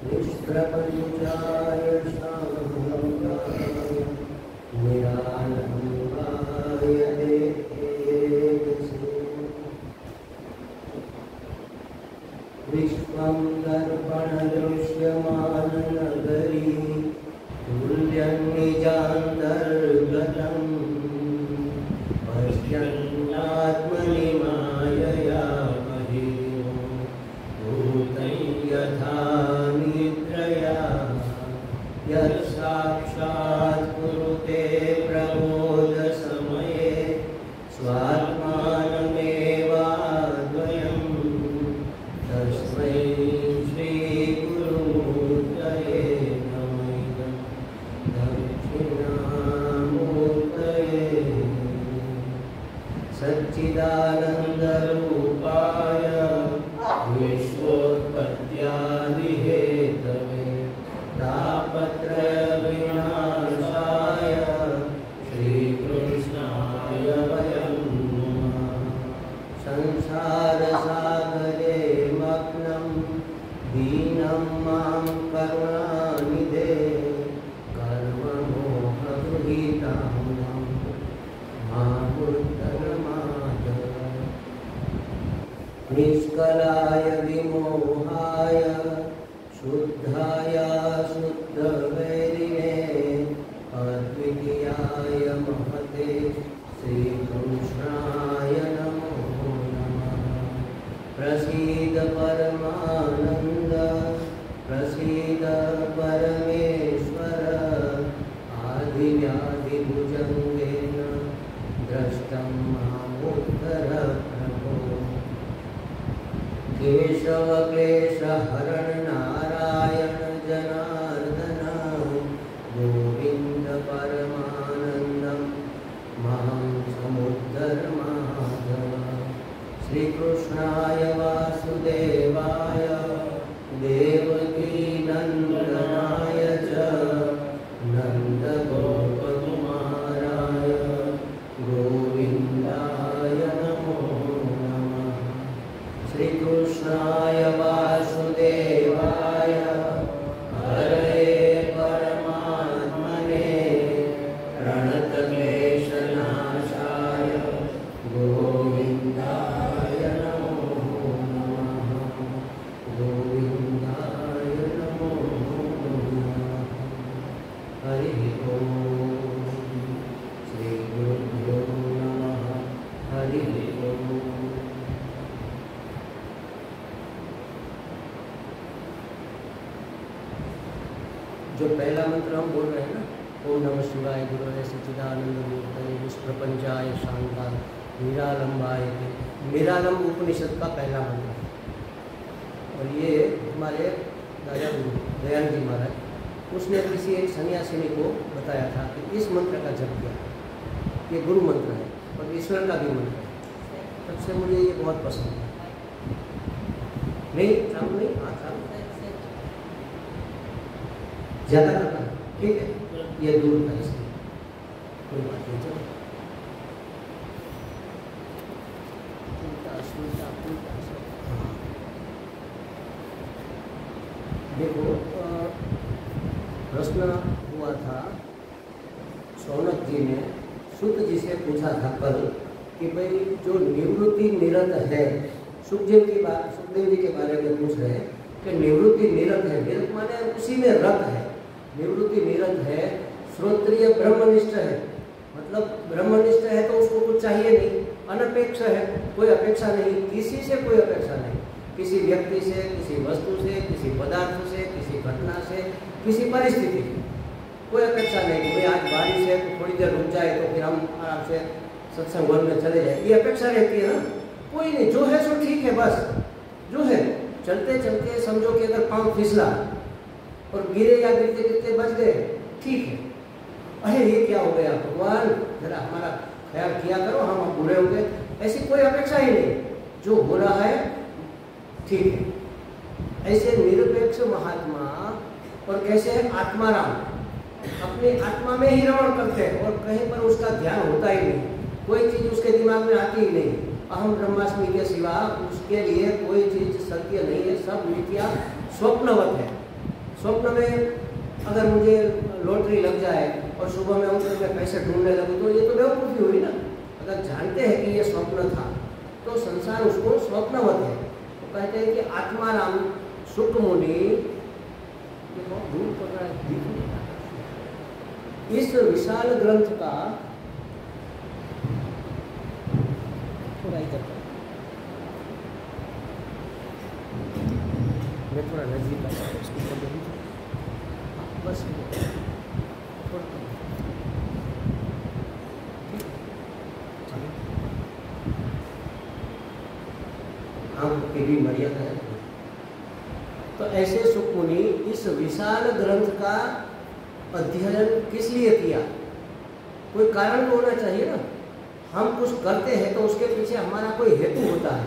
निष्प्रपञ्चाय शान्ताय निरालम्बाय तेजसे विश्वं दर्पणदृश्यमाननगरी तुल्यं निजान्तर्गतम् पश्यन्नात्मनि मायया महीयो भूतं यथा निद्रया यत् साक्षात् कुरुते प्रबोधसमये स्वात्मानमेवाद्वयम् तस्मै श्रीगुरुमूर्तये नमः दक्षिणामूर्तये सच्चिदानन्दरूपाय विश्वोत्पत्त्यादिहेतवे तापत्रयविनाशाय श्रीकृष्णाय वयं नमः संसारसागरे मग्नं दीनं मां करुणानिधे कर्ममोहगृहीतां निष्कलाय विमोहाय शुद्धाय शुद्धवैरिणे अद्वितीयाय महते श्रीकृष्णाय नमो नमः प्रसीद परमानन्द प्रसीद परमेश्वर आदिव्याधिभुजङ्गेन द्रष्टं मामुद्धर प्रभो केशव क्लेशहरण नारायण जनार्दन गोविंद परमानंदं मां समुद्धर माधव श्रीकृष्णाय वासुदेवाय देवकी नंदनाय च नन्दगोपकुमाराय गोविन्दाय नमो नमः श्रीकृष्णाय वासुदेवाय हरे परमात्मने प्रणतक्लेशनाशाय गोविन्दाय नमो नमः गोविन्दाय नमो नमः हरि ओम श्री गुरुभ्यो नमः हरि ओम। जो पहला मंत्र हम बोल रहे हैं ना, ओम नमः शिवाय गुरुवे सच्चिदानंद मूर्तये निष्प्रपंचाय शांताय निरालंबाय। निरालंब उपनिषद का पहला मंत्र है और ये हमारे राजा गुरु दयानंद जी महाराज, उसने किसी एक सन्यासिनी को बताया था कि इस मंत्र का जप किया, ये गुरु मंत्र है और ईश्वर का भी मंत्र है। तब से मुझे ये बहुत पसंद है। नहीं काम नहीं आता ज़्यादा करना है, ठीक है, ये दूर था इसलिए कोई बात नहीं। चलो देखो प्रश्न हुआ था, शौनक जी ने सुत जी से पूछा था कल कि भाई जो निवृत्ति निरत है, सुखदेव जी के बारे में पूछ रहे हैं कि निवृत्ति निरत है, निरत माने उसी में रत है, निवृत्ति निरत है, श्रोत्रिय ब्रह्मनिष्ठ है, मतलब ब्रह्मनिष्ठ है तो उसको कुछ चाहिए नहीं, अनपेक्ष है, कोई अपेक्षा नहीं, किसी से कोई अपेक्षा नहीं, किसी व्यक्ति से, किसी वस्तु से, किसी पदार्थ से, किसी घटना से, किसी परिस्थिति से कोई अपेक्षा नहीं कि भाई आज बारिश है तो थोड़ी देर रुक जाए तो फिर हम आराम से सत्संग वन में चले जाए, ये अपेक्षा रहती है ना। कोई नहीं, जो है सो ठीक है, बस जो है। चलते चलते समझो कि अगर पाँव फिसला और गिरे या गिरते गिरते बच गए, ठीक है, अरे ये क्या हो गया भगवान, जरा हमारा ख्याल किया करो, हम बुरे हो गए, ऐसी कोई अपेक्षा ही नहीं, जो हो रहा है ठीक है। ऐसे निरपेक्ष महात्मा और कैसे आत्माराम अपनी आत्मा में ही रमण करते हैं और कहीं पर उसका ध्यान होता ही नहीं, कोई चीज उसके दिमाग में आती ही नहीं, अहम ब्रह्मास्मि के सिवा उसके लिए कोई चीज सत्य नहीं है, सब मिथ्या स्वप्नवत है। स्वप्न में अगर मुझे लॉटरी लग जाए और सुबह में उठकर मैं पैसे ढूंढने लगूँ तो ये तो बेवकूफ़ी हुई ना। अगर जानते हैं कि ये स्वप्न था तो संसार उसको स्वप्नवत है। तो कहते हैं कि आत्माराम शुक मुनि, ये बहुत दूर पड़ रहा है, दिख नहीं रहा। इस विशाल ग्रंथ का थोड़ा इधर मैं थोड़ा नजदीक आता हूँ इसको बस थोड़ा आंख की भी मर्यादा है। तो ऐसे सुख मुनि इस विशाल ग्रंथ का अध्ययन किस लिए किया? कोई कारण तो होना चाहिए ना। हम कुछ करते हैं तो उसके पीछे हमारा कोई हेतु होता है,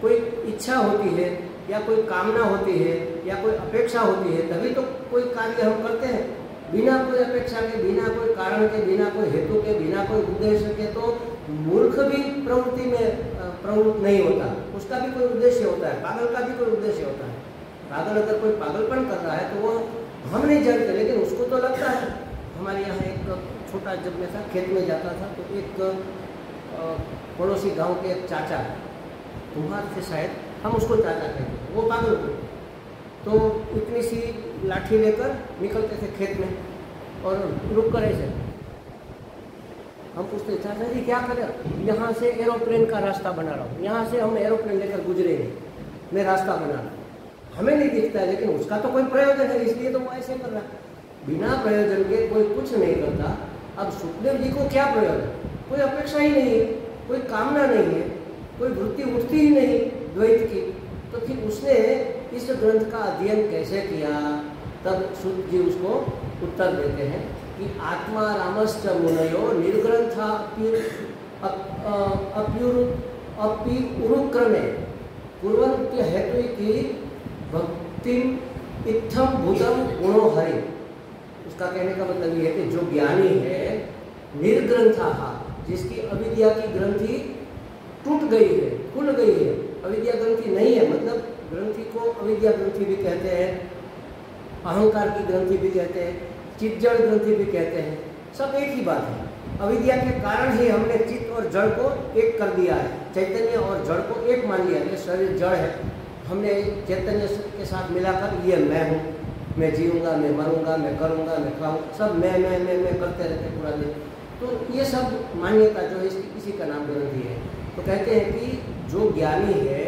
कोई इच्छा होती है या कोई कामना होती है या कोई अपेक्षा होती है, तभी तो कोई कार्य हम करते हैं। बिना कोई अपेक्षा के, बिना कोई कारण के, बिना कोई हेतु के, बिना कोई उद्देश्य के तो मूर्ख भी प्रवृत्ति में प्रवृत्त नहीं होता, उसका भी कोई उद्देश्य होता है। पागल का भी कोई उद्देश्य होता है। पागल अगर कोई पागलपन कर रहा है तो वो हम नहीं जानते, लेकिन उसको तो लगता है। हमारे यहाँ एक छोटा, जब मैं था खेत में जाता था तो एक पड़ोसी गांव के एक चाचा, कुम्हार थे शायद, हम उसको चाचा कहते, वो पागल थे। तो इतनी सी लाठी लेकर निकलते थे खेत में और रुक कर ऐसे हम पूछते, चाचा जी क्या करें? यहाँ से एरोप्लेन का रास्ता बना रहा हूँ, यहाँ से हम एरोप्लेन लेकर गुजरेंगे, मैं रास्ता बना रहा हूँ। हमें नहीं दिखता है लेकिन उसका तो कोई प्रयोजन है, इसलिए तो वो ऐसे कर रहा है। बिना प्रयोजन के कोई कुछ नहीं करता। अब सुखदेव जी को क्या प्रयोजन? कोई अपेक्षा ही नहीं है, कोई कामना नहीं है, कोई वृत्ति उठती ही नहीं द्वैत की। तो फिर उसने इस ग्रंथ का अध्ययन कैसे किया? तब सुख जी उसको उत्तर देते हैं कि आत्मा रामश्च मुनयो निर्ग्रंथा अपि उरुक्रमे कुर्वन्त्य हेतु की भक्ति इत्थम भूतम गुणो हरि। उसका कहने का मतलब ये है कि जो ज्ञानी है निर्ग्रंथा, जिसकी अविद्या की ग्रंथि टूट गई है, खुल गई है, अविद्या ग्रंथि नहीं है, मतलब ग्रंथि को अविद्या ग्रंथि भी कहते हैं, अहंकार की ग्रंथि भी कहते हैं, चित्त-जड़ ग्रंथि भी कहते हैं, सब एक ही बात है। अविद्या के कारण ही हमने चित्त और जड़ को एक कर दिया है, चैतन्य और जड़ को एक मान लिया। ये शरीर जड़ है, हमने चैतन्य के साथ मिलाकर ये मैं हूँ, मैं जीऊँगा, मैं मरूँगा, मैं करूँगा, मैं खाऊँ, सब मैं करते रहते पूरा दिन। तो ये सब मान्यता जो है इसी का नाम ग्रंथि है। तो कहते हैं कि जो ज्ञानी है,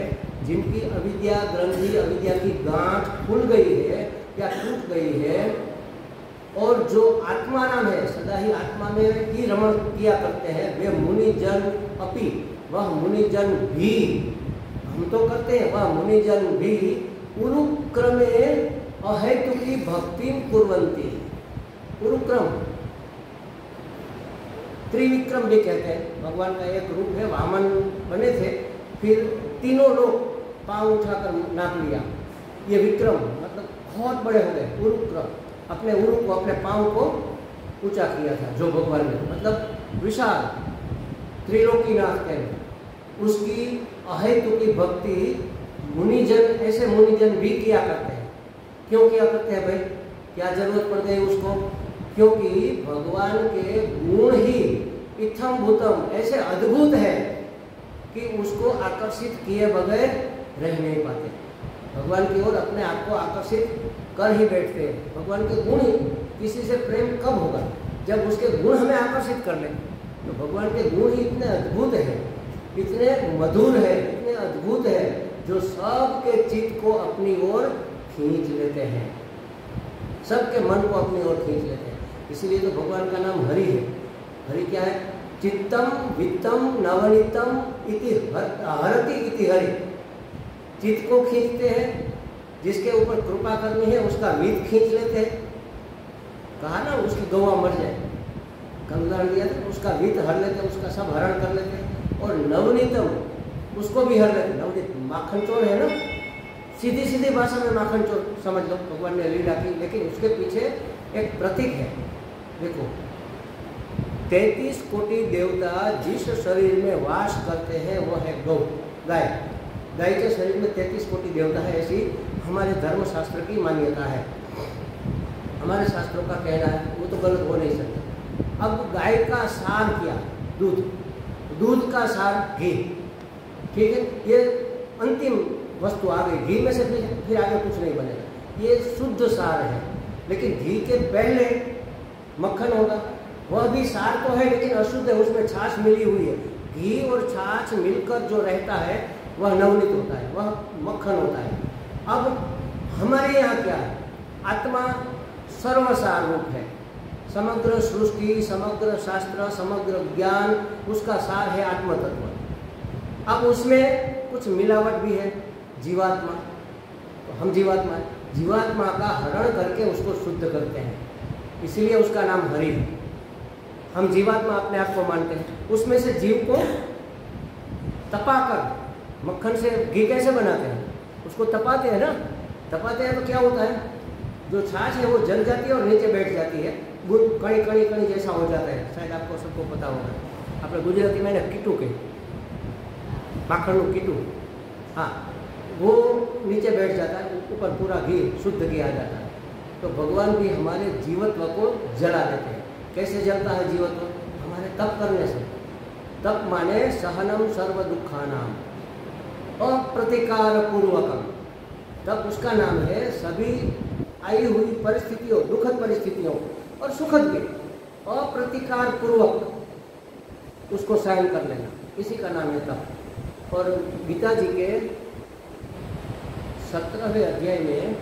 जिनकी अविद्या ग्रंथि, अविद्या की गांठ खुल गई है या टूट गई है, और जो आत्माराम है, सदा ही आत्मा में ही रमण किया करते हैं, वे मुनिजन अपि, वह मुनिजन भी, हम तो करते हैं, वह मुनिजन भी उरुक्रमे अहेतु की भक्ति कुर्वन्ति। उरुक्रम त्रिविक्रम भी कहते हैं, भगवान का एक रूप है, वामन बने थे, फिर तीनों लोग पांव उठाकर नाप लिया, ये विक्रम मतलब बहुत बड़े हो गए। उरुक्रम, अपने उरु को, अपने पांव को ऊंचा किया था जो भगवान ने, मतलब विशाल त्रिलोकीनाथ कहते। उसकी अहेतु की भक्ति मुनिजन, ऐसे मुनिजन भी किया करते हैं। क्यों किया करते हैं भाई? क्या जरूरत पड़ गई उसको? क्योंकि भगवान के गुण ही इत्थम भूतम ऐसे अद्भुत है कि उसको आकर्षित किए बगैर रह नहीं पाते। भगवान की ओर अपने आप को आकर्षित कर ही बैठते हैं। भगवान के गुण ही, किसी से प्रेम कब होगा? जब उसके गुण हमें आकर्षित कर लें। तो भगवान के गुण ही इतने अद्भुत हैं, इतने मधुर है, इतने अद्भुत है, जो सबके चित्त को अपनी ओर खींच लेते हैं, सबके मन को अपनी ओर खींच लेते हैं। इसीलिए तो भगवान का नाम हरि है। हरि क्या है? चित्तम वित्तम नवनीतम इति हरति इति हरि। चित्त को खींचते हैं, जिसके ऊपर कृपा करनी है उसका वित्त खींच लेते हैं। कहा ना उसकी गौवा मर जाए, उदाहरण दिया था, उसका वित्त हर लेते हैं, उसका सब हरण कर लेते हैं। और नवनीतम, उसको भी हर लेते हैं। नवनीत माखन चोर है ना, सीधी सीधी भाषा में माखन चोर समझ लो, भगवान ने लीला की, लेकिन उसके पीछे एक प्रतीक है। देखो 33 कोटि देवता जिस शरीर में वास करते हैं वो है गौ, गाय। गाय के शरीर में 33 कोटि देवता है, ऐसी हमारे धर्मशास्त्र की मान्यता है। हमारे शास्त्रों का कहना है, वो तो गलत हो नहीं सकता। अब गाय का सार क्या? दूध। दूध का सार घी। ठीक है, ये अंतिम वस्तु आ गई। घी में से फिर आगे कुछ नहीं बनेगा, ये शुद्ध सार है। लेकिन घी के पहले मक्खन होगा, वह भी सार तो है लेकिन अशुद्ध है, उसमें छाछ मिली हुई है। घी और छाछ मिलकर जो रहता है वह नवनीत होता है, वह मक्खन होता है। अब हमारे यहाँ क्या है? आत्मा सर्वसार रूप है। समग्र सृष्टि, समग्र शास्त्र, समग्र ज्ञान, उसका सार है आत्म तत्व। अब उसमें कुछ मिलावट भी है, जीवात्मा। तो हम जीवात्मा है, जीवात्मा का हरण करके उसको शुद्ध करते हैं, इसलिए उसका नाम हरि है। हम जीवात्मा अपने आप को मानते हैं। उसमें से जीव को तपाकर, मक्खन से घी कैसे बनाते हैं? उसको तपाते हैं ना। तपाते हैं तो क्या होता है? जो छाछ है वो जल जाती है और नीचे बैठ जाती है, गुड़ कणी कणी कणी जैसा हो जाता है। शायद आपको सबको पता होगा। अपने गुजराती में कीटू के माखणનું कीटू, हाँ, वो नीचे बैठ जाता है, ऊपर पूरा घी, शुद्ध घी आ जाता है। तो भगवान भी हमारे जीवत्व को जला देते हैं। कैसे जलता है जीवत्व? हमारे तप करने से। तप माने सहनम सर्व दुखानाम अप्रतिकार पूर्वकम। तब उसका नाम है सभी आई हुई परिस्थितियों, दुखद परिस्थितियों और सुखद भी अप्रतिकार पूर्वक उसको सहन कर लेना, इसी का नाम है तप। और गीता जी के 17वें अध्याय में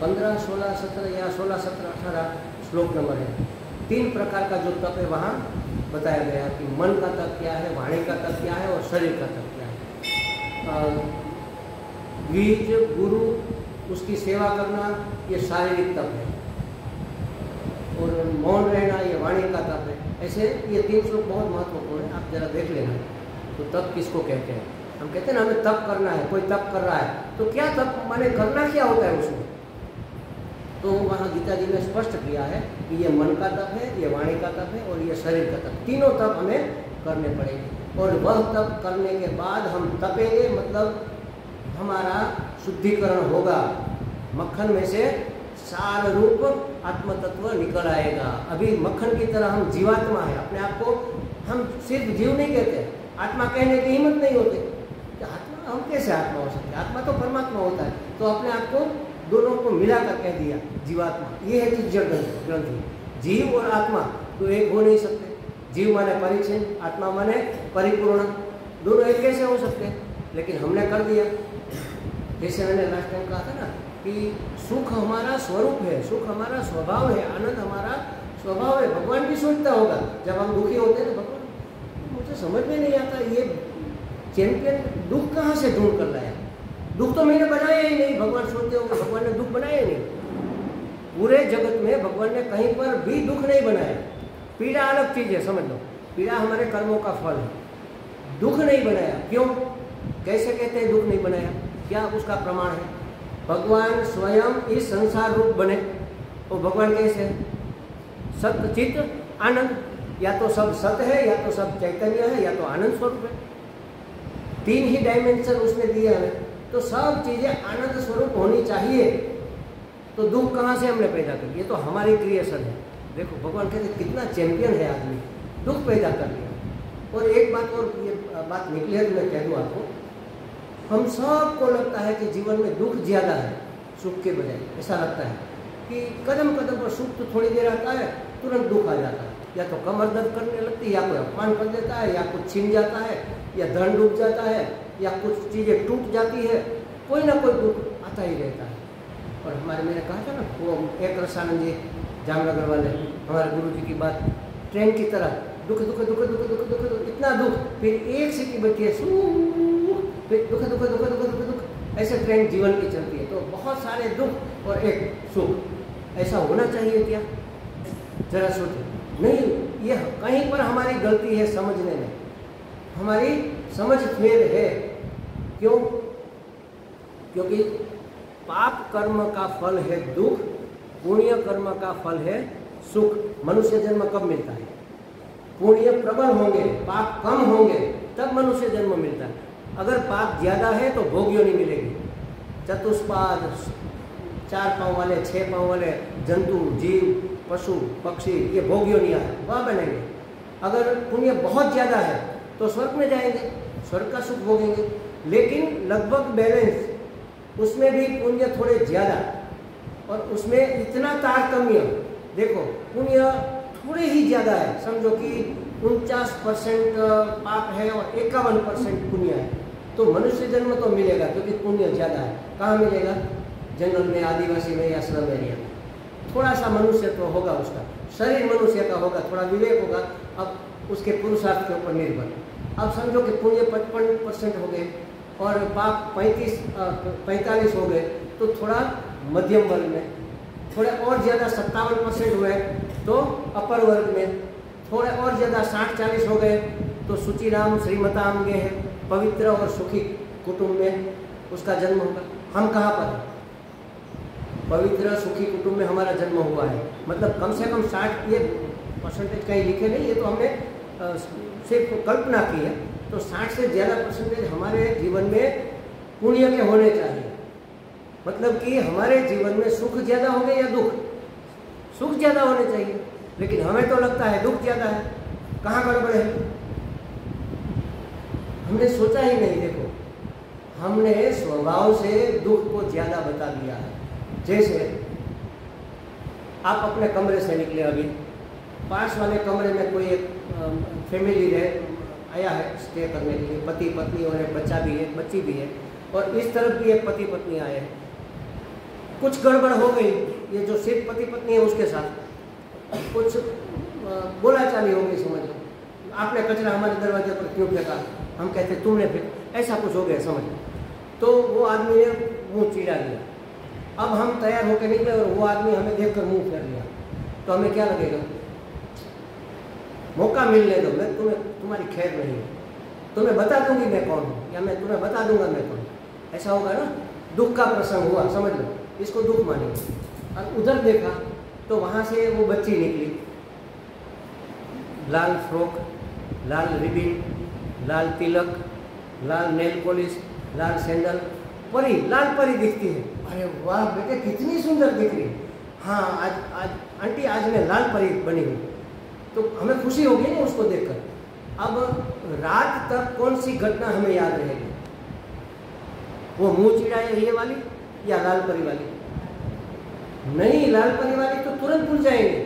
15, 16, 17 या 16, 17, 18 श्लोक नंबर है। 3 प्रकार का जो तप है वहाँ बताया गया कि मन का तप क्या है, वाणी का तप क्या है और शरीर का तप क्या है। द्विज, गुरु, उसकी सेवा करना, ये शारीरिक तप है। और मौन रहना, ये वाणी का तप है। ऐसे ये 3 श्लोक बहुत महत्वपूर्ण है, आप जरा देख लेना। तो तप किसको कहते हैं? हम कहते हैं ना हमें तप करना है, कोई तप कर रहा है, तो क्या तप माने करना क्या होता है उसमें? तो वहाँ गीता जी ने स्पष्ट किया है कि ये मन का तप है, ये वाणी का तप है और ये शरीर का तप। तीनों तप हमें करने पड़ेंगे। और वह तप करने के बाद हम तपेंगे, मतलब हमारा शुद्धिकरण होगा। मक्खन में से सार रूप आत्म तत्व निकल आएगा। अभी मक्खन की तरह हम जीवात्मा है, अपने आप को हम सिर्फ जीव नहीं कहते, आत्मा कहने की हिम्मत नहीं होती कि आत्मा, हम कैसे आत्मा हो सकते? आत्मा तो परमात्मा होता है। तो अपने आप को दोनों को मिलाकर कह दिया जीवात्मा। ये है कि जड़ ग्रंथि, जीव और आत्मा तो एक हो नहीं सकते। जीव माने परिचिन, आत्मा माने परिपूर्ण, दोनों एक कैसे हो सकते हैं? लेकिन हमने कर दिया। जैसे मैंने लास्ट टाइम कहा था ना कि सुख हमारा स्वरूप है, सुख हमारा स्वभाव है, आनंद हमारा स्वभाव है। भगवान भी सोचता होगा जब हम दुखी होते हैं तो भगवान मुझे समझ में नहीं आता, ये चैंपियन दुख कहाँ से ढूंढ कर लाया? दुख तो मैंने बनाया ही नहीं। भगवान सोचते होंगे भगवान ने दुख बनाया ही नहीं। पूरे जगत में भगवान ने कहीं पर भी दुख नहीं बनाया। पीड़ा अलग चीज है, समझ लो, पीड़ा हमारे कर्मों का फल है। दुख नहीं बनाया। क्यों? कैसे कहते हैं दुख नहीं बनाया? क्या उसका प्रमाण है? भगवान स्वयं इस संसार रूप बने। और भगवान कैसे? सत्य, चित्त, आनंद। या तो सब सत्य है, या तो सब चैतन्य है, या तो आनंद स्वरूप है। 3 ही डायमेंशन उसने दिए हमें। तो सब चीजें आनंद स्वरूप होनी चाहिए। तो दुख कहाँ से हमने पैदा कर? ये तो हमारी क्रिएशन है। देखो भगवान कहते कितना चैंपियन है आदमी, दुख पैदा कर लिया। और एक बात और, ये बात निकली है तो मैं कह दूँ आपको, हम सबको लगता है कि जीवन में दुख ज़्यादा है सुख के बजाय। ऐसा लगता है कि कदम कदम पर सुख तो थोड़ी देर आता है, तुरंत दुख आ जाता है। या तो कमर दर्द करने लगती है, या कोई अपमान कर देता है, या कुछ छीन जाता है, या धन डूब जाता है, या कुछ चीज़ें टूट जाती है। कोई ना कोई दुख आता ही रहता है। और हमारे, मैंने कहा था ना, वो एक रसानंद जी जामनगर वाले, हमारे गुरु जी की बात, ट्रेन की तरह दुख दुख दुख दुख दुख दुख दुख, इतना दुख, फिर एक सीटी बची है, फिर दुख दुख दुख दुख दुख दुख, ऐसे ट्रेन जीवन की चलती है। तो बहुत सारे दुख और एक सुख। ऐसा होना चाहिए क्या? जरा सोचो। नहीं, ये कहीं पर हमारी गलती है समझने में, हमारी समझ फेर है। क्यों? क्योंकि पाप कर्म का फल है दुख, पुण्य कर्म का फल है सुख। मनुष्य जन्म कब मिलता है? पुण्य प्रबल होंगे, पाप कम होंगे, तब मनुष्य जन्म मिलता है। अगर पाप ज़्यादा है तो भोग्यों नहीं मिलेगी। चतुष्पाद, 4 पाँव वाले, 6 पाँव वाले जंतु, जीव, पशु, पक्षी, ये भोग्यों नहीं आए, वहाँ बनेंगे। अगर पुण्य बहुत ज़्यादा है तो स्वर्ग में जाएंगे, स्वर्ग का सुख भोगेंगे। लेकिन लगभग बैलेंस, उसमें भी पुण्य थोड़े ज़्यादा और उसमें इतना तारतम्य, देखो पुण्य थोड़े ही ज़्यादा है, समझो कि 49% पाप है और 51% पुण्य है, तो मनुष्य जन्म तो मिलेगा क्योंकि पुण्य ज़्यादा है। कहाँ मिलेगा? जंगल में, आदिवासी में या स्लम एरिया में। थोड़ा सा मनुष्य तो होगा, उसका शरीर मनुष्य का होगा, थोड़ा विवेक होगा, अब उसके पुरुषार्थ के ऊपर निर्भर। अब समझो कि पुण्य 55% हो गए और पाप 45 हो गए, तो थोड़ा मध्यम वर्ग में, थोड़े और ज़्यादा 57% हुए तो अपर वर्ग में, थोड़े और ज़्यादा 60-40 हो गए तो सुचिराम श्रीमताम गे है, पवित्र और सुखी कुटुंब में उसका जन्म होगा। हम कहाँ पर हैं? पवित्र सुखी कुटुंब में हमारा जन्म हुआ है, मतलब कम से कम 60, ये परसेंटेज कहीं लिखे नहीं, ये तो हमने सिर्फ कल्पना की है। तो 60 से ज़्यादा परसेंटेज हमारे जीवन में पुण्य के होने चाहिए। मतलब कि हमारे जीवन में सुख ज़्यादा होंगे या दुख? सुख ज़्यादा होने चाहिए, लेकिन हमें तो लगता है दुख ज़्यादा है। कहाँ गड़बड़ है? हमने सोचा ही नहीं। देखो, हमने स्वभाव से दुख को ज़्यादा बता दिया है। जैसे आप अपने कमरे से निकले, अभी पास वाले कमरे में कोई एक फैमिली आया है स्टे करने के लिए, पति पत्नी और एक बच्चा भी है, बच्ची भी है, और इस तरफ भी एक पति पत्नी आए हैं। कुछ गड़बड़ हो गई, ये जो सिर्फ पति पत्नी है उसके साथ कुछ बोला चाली हो गई, समझ लो। आपने कचरा हमारे दरवाजे पर क्यों फेंका? हम कहते तुमने फेंका, ऐसा कुछ हो गया, समझ लो। तो वो आदमी ने मुँह चिढ़ा दिया। अब हम तैयार होकर निकले और वो आदमी हमें देखकर मुंह फेर लिया, तो हमें क्या लगेगा? मौका मिलने दो, मैं तुम्हारी खैर नहीं है, तुम्हें बता दूंगी मैं कौन हूँ, या मैं तुम्हें बता दूंगा मैं कौन। ऐसा होगा ना? दुख का प्रसंग हुआ, समझ लो, इसको दुख मानेंगे। और उधर देखा तो वहाँ से वो बच्ची निकली, लाल फ्रॉक, लाल रिबिन, लाल तिलक, लाल नेल पॉलिश, लाल सैंडल, परी, लाल परी दिखती है। अरे वाह बेटे, कितनी सुंदर दिख रही। हाँ, आज आंटी आज मैं लाल परी बनी हूँ, तो हमें खुशी होगी ना उसको देखकर। अब रात तक कौन सी घटना हमें याद रहेगी? वो मुंह चिढ़ाए ये वाली या लाल परी वाली? नहीं, लाल परी वाली तो तुरंत भूल जाएंगे,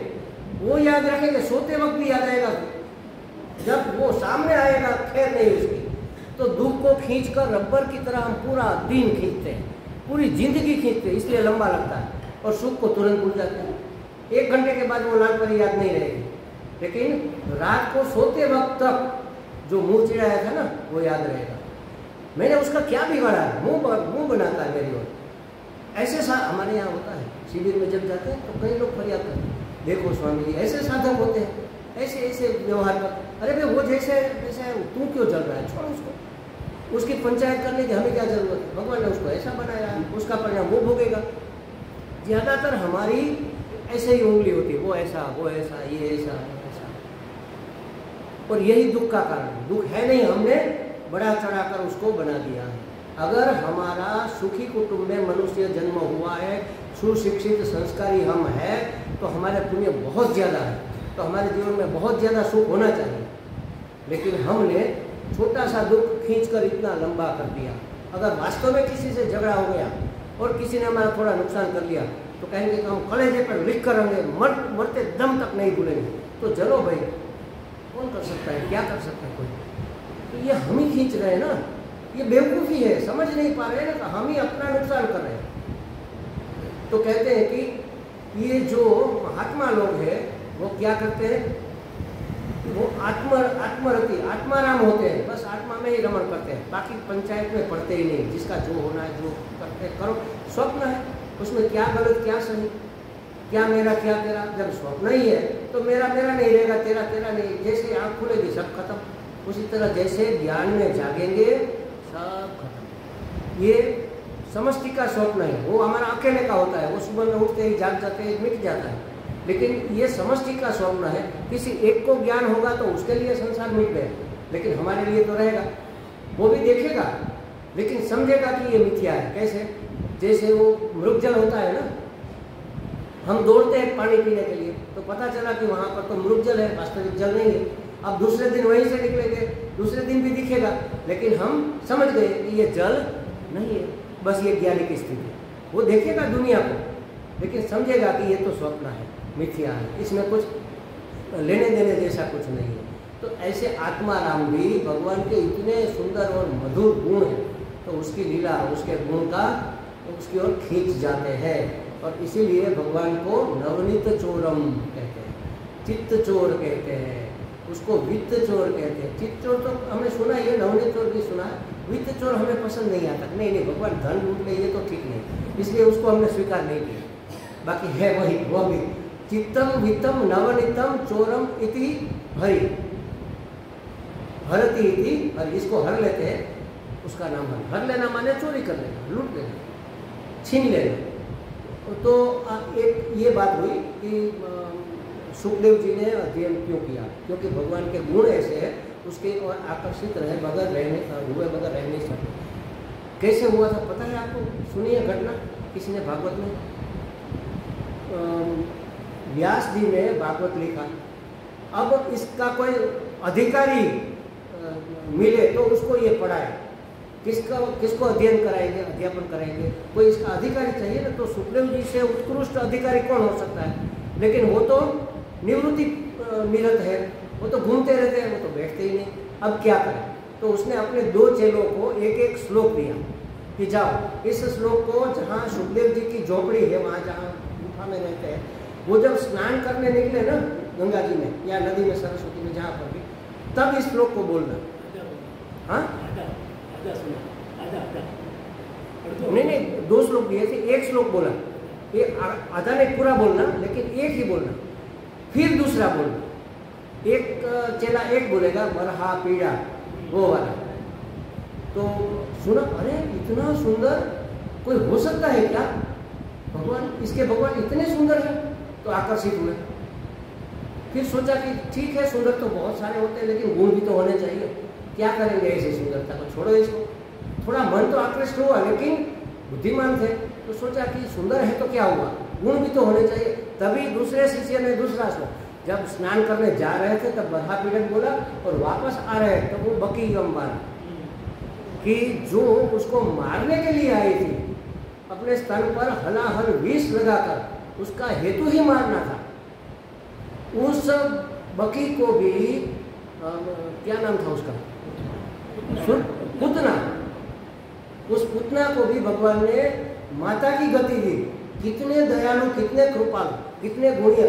वो याद रखेंगे, सोते वक्त भी याद आएगा। जब वो सामने आएगा खैर नहीं उसकी, तो दुख को खींचकर रबर की तरह हम पूरा दिन खींचते हैं, पूरी जिंदगी खींचते हैं, इसलिए लंबा लगता है। और सुख को तुरंत भूल जाते हैं। 1 घंटे के बाद वो लाल परी याद नहीं रहेगी, लेकिन रात को सोते वक्त तक जो मुंह चिढ़ाया था ना, वो याद रहेगा। मैंने उसका क्या बिगाड़ा है? मुंह बनाता है मेरी ओर। ऐसे हमारे यहाँ होता है, शिविर में जब जाते हैं तो कई लोग फरियाद करते हैं, देखो स्वामी जी ऐसे साधक होते हैं, ऐसे ऐसे व्यवहार कर। अरे भाई, वो जैसे जैसे तू क्यों चल रहा है? छोड़ उसको, उसकी पंचायत करने की हमें क्या जरूरत है? भगवान ने उसको ऐसा बनाया, उसका परिणाम वो भोगेगा। ज़्यादातर हमारी ऐसे ही उंगली होती है, वो ऐसा, ये ऐसा। और यही दुख का कारण है। दुख है नहीं, हमने बढ़ा चढ़ाकर उसको बना दिया है। अगर हमारा सुखी कुटुंब में मनुष्य जन्म हुआ है, सुशिक्षित संस्कारी हम हैं, तो हमारे पुण्य बहुत ज़्यादा है, तो हमारे जीवन में बहुत ज़्यादा सुख होना चाहिए। लेकिन हमने छोटा सा दुख खींचकर इतना लंबा कर दिया। अगर वास्तव में किसी से झगड़ा हो गया और किसी ने हमारा थोड़ा नुकसान कर लिया, तो कहेंगे कि हम कलेजे पर लिख कर रहेंगे, मरते दम तक नहीं भूलेंगे। तो चलो भाई, कौन कर सकता है, क्या कर सकता है कोई? तो ये हम ही खींच रहे हैं ना, ये बेवकूफ़ी है, समझ नहीं पा रहे हैं ना, हम ही अपना नुकसान कर रहे हैं। तो कहते हैं कि ये जो महात्मा लोग हैं वो क्या करते हैं? वो आत्मरति, आत्माराम होते हैं, बस आत्मा में ही रमण करते हैं, बाकी पंचायत में पढ़ते ही नहीं। जिसका जो होना है जो करते करो, स्वप्न है, उसमें क्या गलत क्या सही, क्या मेरा क्या तेरा। जब स्वप्न ही है तो मेरा मेरा नहीं रहेगा, तेरा तेरा नहीं। जैसे आँख खुलेगी सब खत्म, उसी तरह जैसे ज्ञान में जागेंगे सब खत्म। ये समष्टि का स्वप्न है, वो हमारा अकेले का होता है, वो सुबह में उठते ही जाग जाते ही मिट जाता है। लेकिन ये समष्टि का स्वप्न है। किसी एक को ज्ञान होगा तो उसके लिए संसार मिट गया, लेकिन हमारे लिए तो रहेगा। वो भी देखेगा लेकिन समझेगा कि ये मिथ्या है। कैसे? जैसे वो मृगजल होता है ना, हम दौड़ते हैं पानी पीने के लिए, तो पता चला कि वहाँ पर तो मृगजल है, वास्तविक जल नहीं है। अब दूसरे दिन वहीं से निकलेंगे, दूसरे दिन भी दिखेगा, लेकिन हम समझ गए कि ये जल नहीं है, बस ये ज्ञानी की स्थिति। वो देखेगा दुनिया को, लेकिन समझेगा कि ये तो स्वप्न है, मिथ्या है, इसमें कुछ लेने देने जैसा कुछ नहीं है। तो ऐसे आत्माराम भी भगवान के इतने सुंदर और मधुर गुण हैं, तो उसकी लीला, उसके गुण का उसकी ओर खींच जाते हैं। और इसीलिए भगवान को नवनीत चोरम कहते हैं, चित्त चोर कहते हैं, उसको वित्त चोर कहते हैं। चित्त चोर तो हमने सुना ही है, नवनीत चोर भी सुना है, वित्त चोर हमें पसंद नहीं आता। नहीं नहीं, भगवान धन लूट ले ये तो ठीक नहीं, इसलिए उसको हमने स्वीकार नहीं किया। बाकी है वही, वो भी चित्तम वित्तम नवनीतम चोरम इति हरि, हरति इति हरि, इसको हर लेते हैं, उसका नाम हर। हर लेना माने चोरी कर लेना, लूट लेना, छीन लेना। तो एक ये बात हुई कि सुखदेव जी ने अध्ययन क्यों किया, क्योंकि भगवान के गुण ऐसे हैं, उसके और आकर्षित रहे बगैर बगैर रह नहीं सकते। कैसे हुआ था पता है आपको? सुनिए घटना, किसी ने भागवत में, व्यास जी ने भागवत लिखा। अब इसका कोई अधिकारी मिले तो उसको ये पढ़ाए, किसको अध्ययन कराएंगे, अध्यापन कराएंगे, कोई इसका अधिकारी चाहिए ना। तो सुखदेव जी से उत्कृष्ट अधिकारी कौन हो सकता है? लेकिन वो तो निवृत्ति निरत है, वो तो घूमते रहते हैं, वो तो बैठते ही नहीं। अब क्या करें? तो उसने अपने 2 चेलों को एक एक श्लोक दिया कि जाओ इस श्लोक को, जहाँ सुखदेव जी की झोपड़ी है, वहाँ जहाँ गुफा में रहते हैं, वो जब स्नान करने निकले ना गंगा जी में या नदी में, सरस्वती में, जहाँ पर भी, तब इस श्लोक को बोलना। हाँ नहीं नहीं, 2 श्लोक दिए थे, एक श्लोक बोला, एक आधा नहीं पूरा बोलना, लेकिन एक ही बोलना, फिर दूसरा बोलना। एक चेला एक बोलेगा, मरहा पीड़ा, वो वाला। तो सुना, अरे इतना सुंदर कोई हो सकता है क्या? भगवान, इसके भगवान इतने सुंदर हैं, तो आकर्षित हुए। फिर सोचा कि ठीक है, सुंदर तो बहुत सारे होते हैं, लेकिन गुण भी तो होने चाहिए। क्या करेंगे ऐसी सुंदरता को? छोड़ो इसको। थोड़ा मन तो आकृष्ट हुआ, लेकिन बुद्धिमान थे, तो सोचा कि सुंदर है तो क्या हुआ, गुण भी तो होने चाहिए। तभी दूसरे शिष्य ने दूसरा श्लोक, जब स्नान करने जा रहे थे तब बरहा पीड़न बोला, और वापस आ रहे तो वो बकी गंबान कि जो उसको मारने के लिए आई थी, अपने स्तन पर हलाहल विष लगाकर, उसका हेतु ही मारना था। उस बकी को भी क्या नाम था उसका, पुतना, उस पुतना को भी भगवान ने माता की गति दी। कितने दयालु, कितने कृपालु, कितने गुणीय।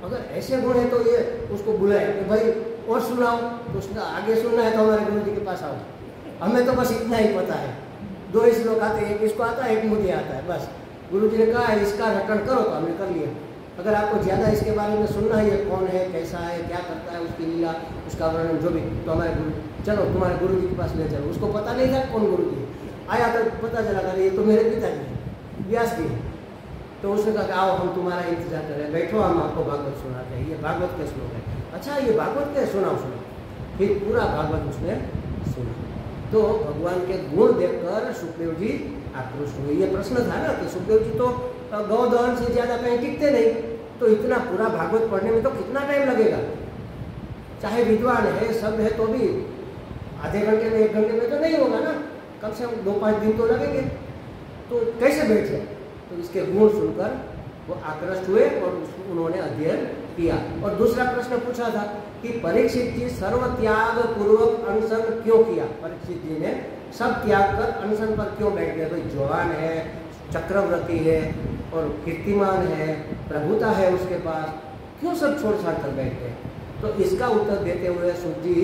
अगर ऐसे गुण है तो ये उसको बुलाए कि भाई और सुनाओ, तो उसका आगे सुनना है तो हमारे गुरु जी के पास आओ, हमें तो बस इतना ही पता है। 2 श्लोक आते हैं, एक इसको आता है, एक मुझे आता है, बस। गुरु जी ने कहा इसका रटन करो, तो हमने कर लिया। अगर आपको ज़्यादा इसके बारे में सुनना है, ये कौन है, कैसा है, क्या करता है, उसकी लीला, उसका वर्णन, जो भी, तो हमारे गुरु, चलो तुम्हारे गुरु जी के पास ले चलो। उसको पता नहीं था कौन गुरु जी आया, तो पता चला था ये तो मेरे पिताजी हैं, व्यास जी। तो उसने कहा आओ हम तुम्हारा इंतजार कर रहे हैं, बैठो, हम आपको भागवत सुनाते हैं, ये भागवत के श्लोक है। अच्छा ये भागवत के, सुनाओ। फिर पूरा भागवत उसने सुना। तो भगवान के गुण देखकर सुखदेव जी आक्रोश हुए। ये प्रश्न था ना कि सुखदेव जी तो गौदहन से ज़्यादा कहीं टिकते नहीं, तो इतना पूरा भागवत पढ़ने में तो कितना टाइम लगेगा? चाहे विद्वान है, सब है, तो भी आधे घंटे में, 1 घंटे में तो नहीं होगा ना, कम से कम 2-5 दिन तो लगेंगे। तो कैसे बैठे? तो इसके गुण सुनकर वो आकृष्ट हुए और उन्होंने अध्ययन किया। और दूसरा प्रश्न पूछा था कि परीक्षित जी सर्व त्याग पूर्वक अनशन क्यों किया? परीक्षित जी ने सब त्याग कर अनशन पर क्यों बैठ गए? भाई जवान है, चक्रवर्ती है और कीर्तिमान है, प्रभुता है उसके पास, क्यों सब छोड़ छाड़ कर बैठ गए? तो इसका उत्तर देते हुए सुख जी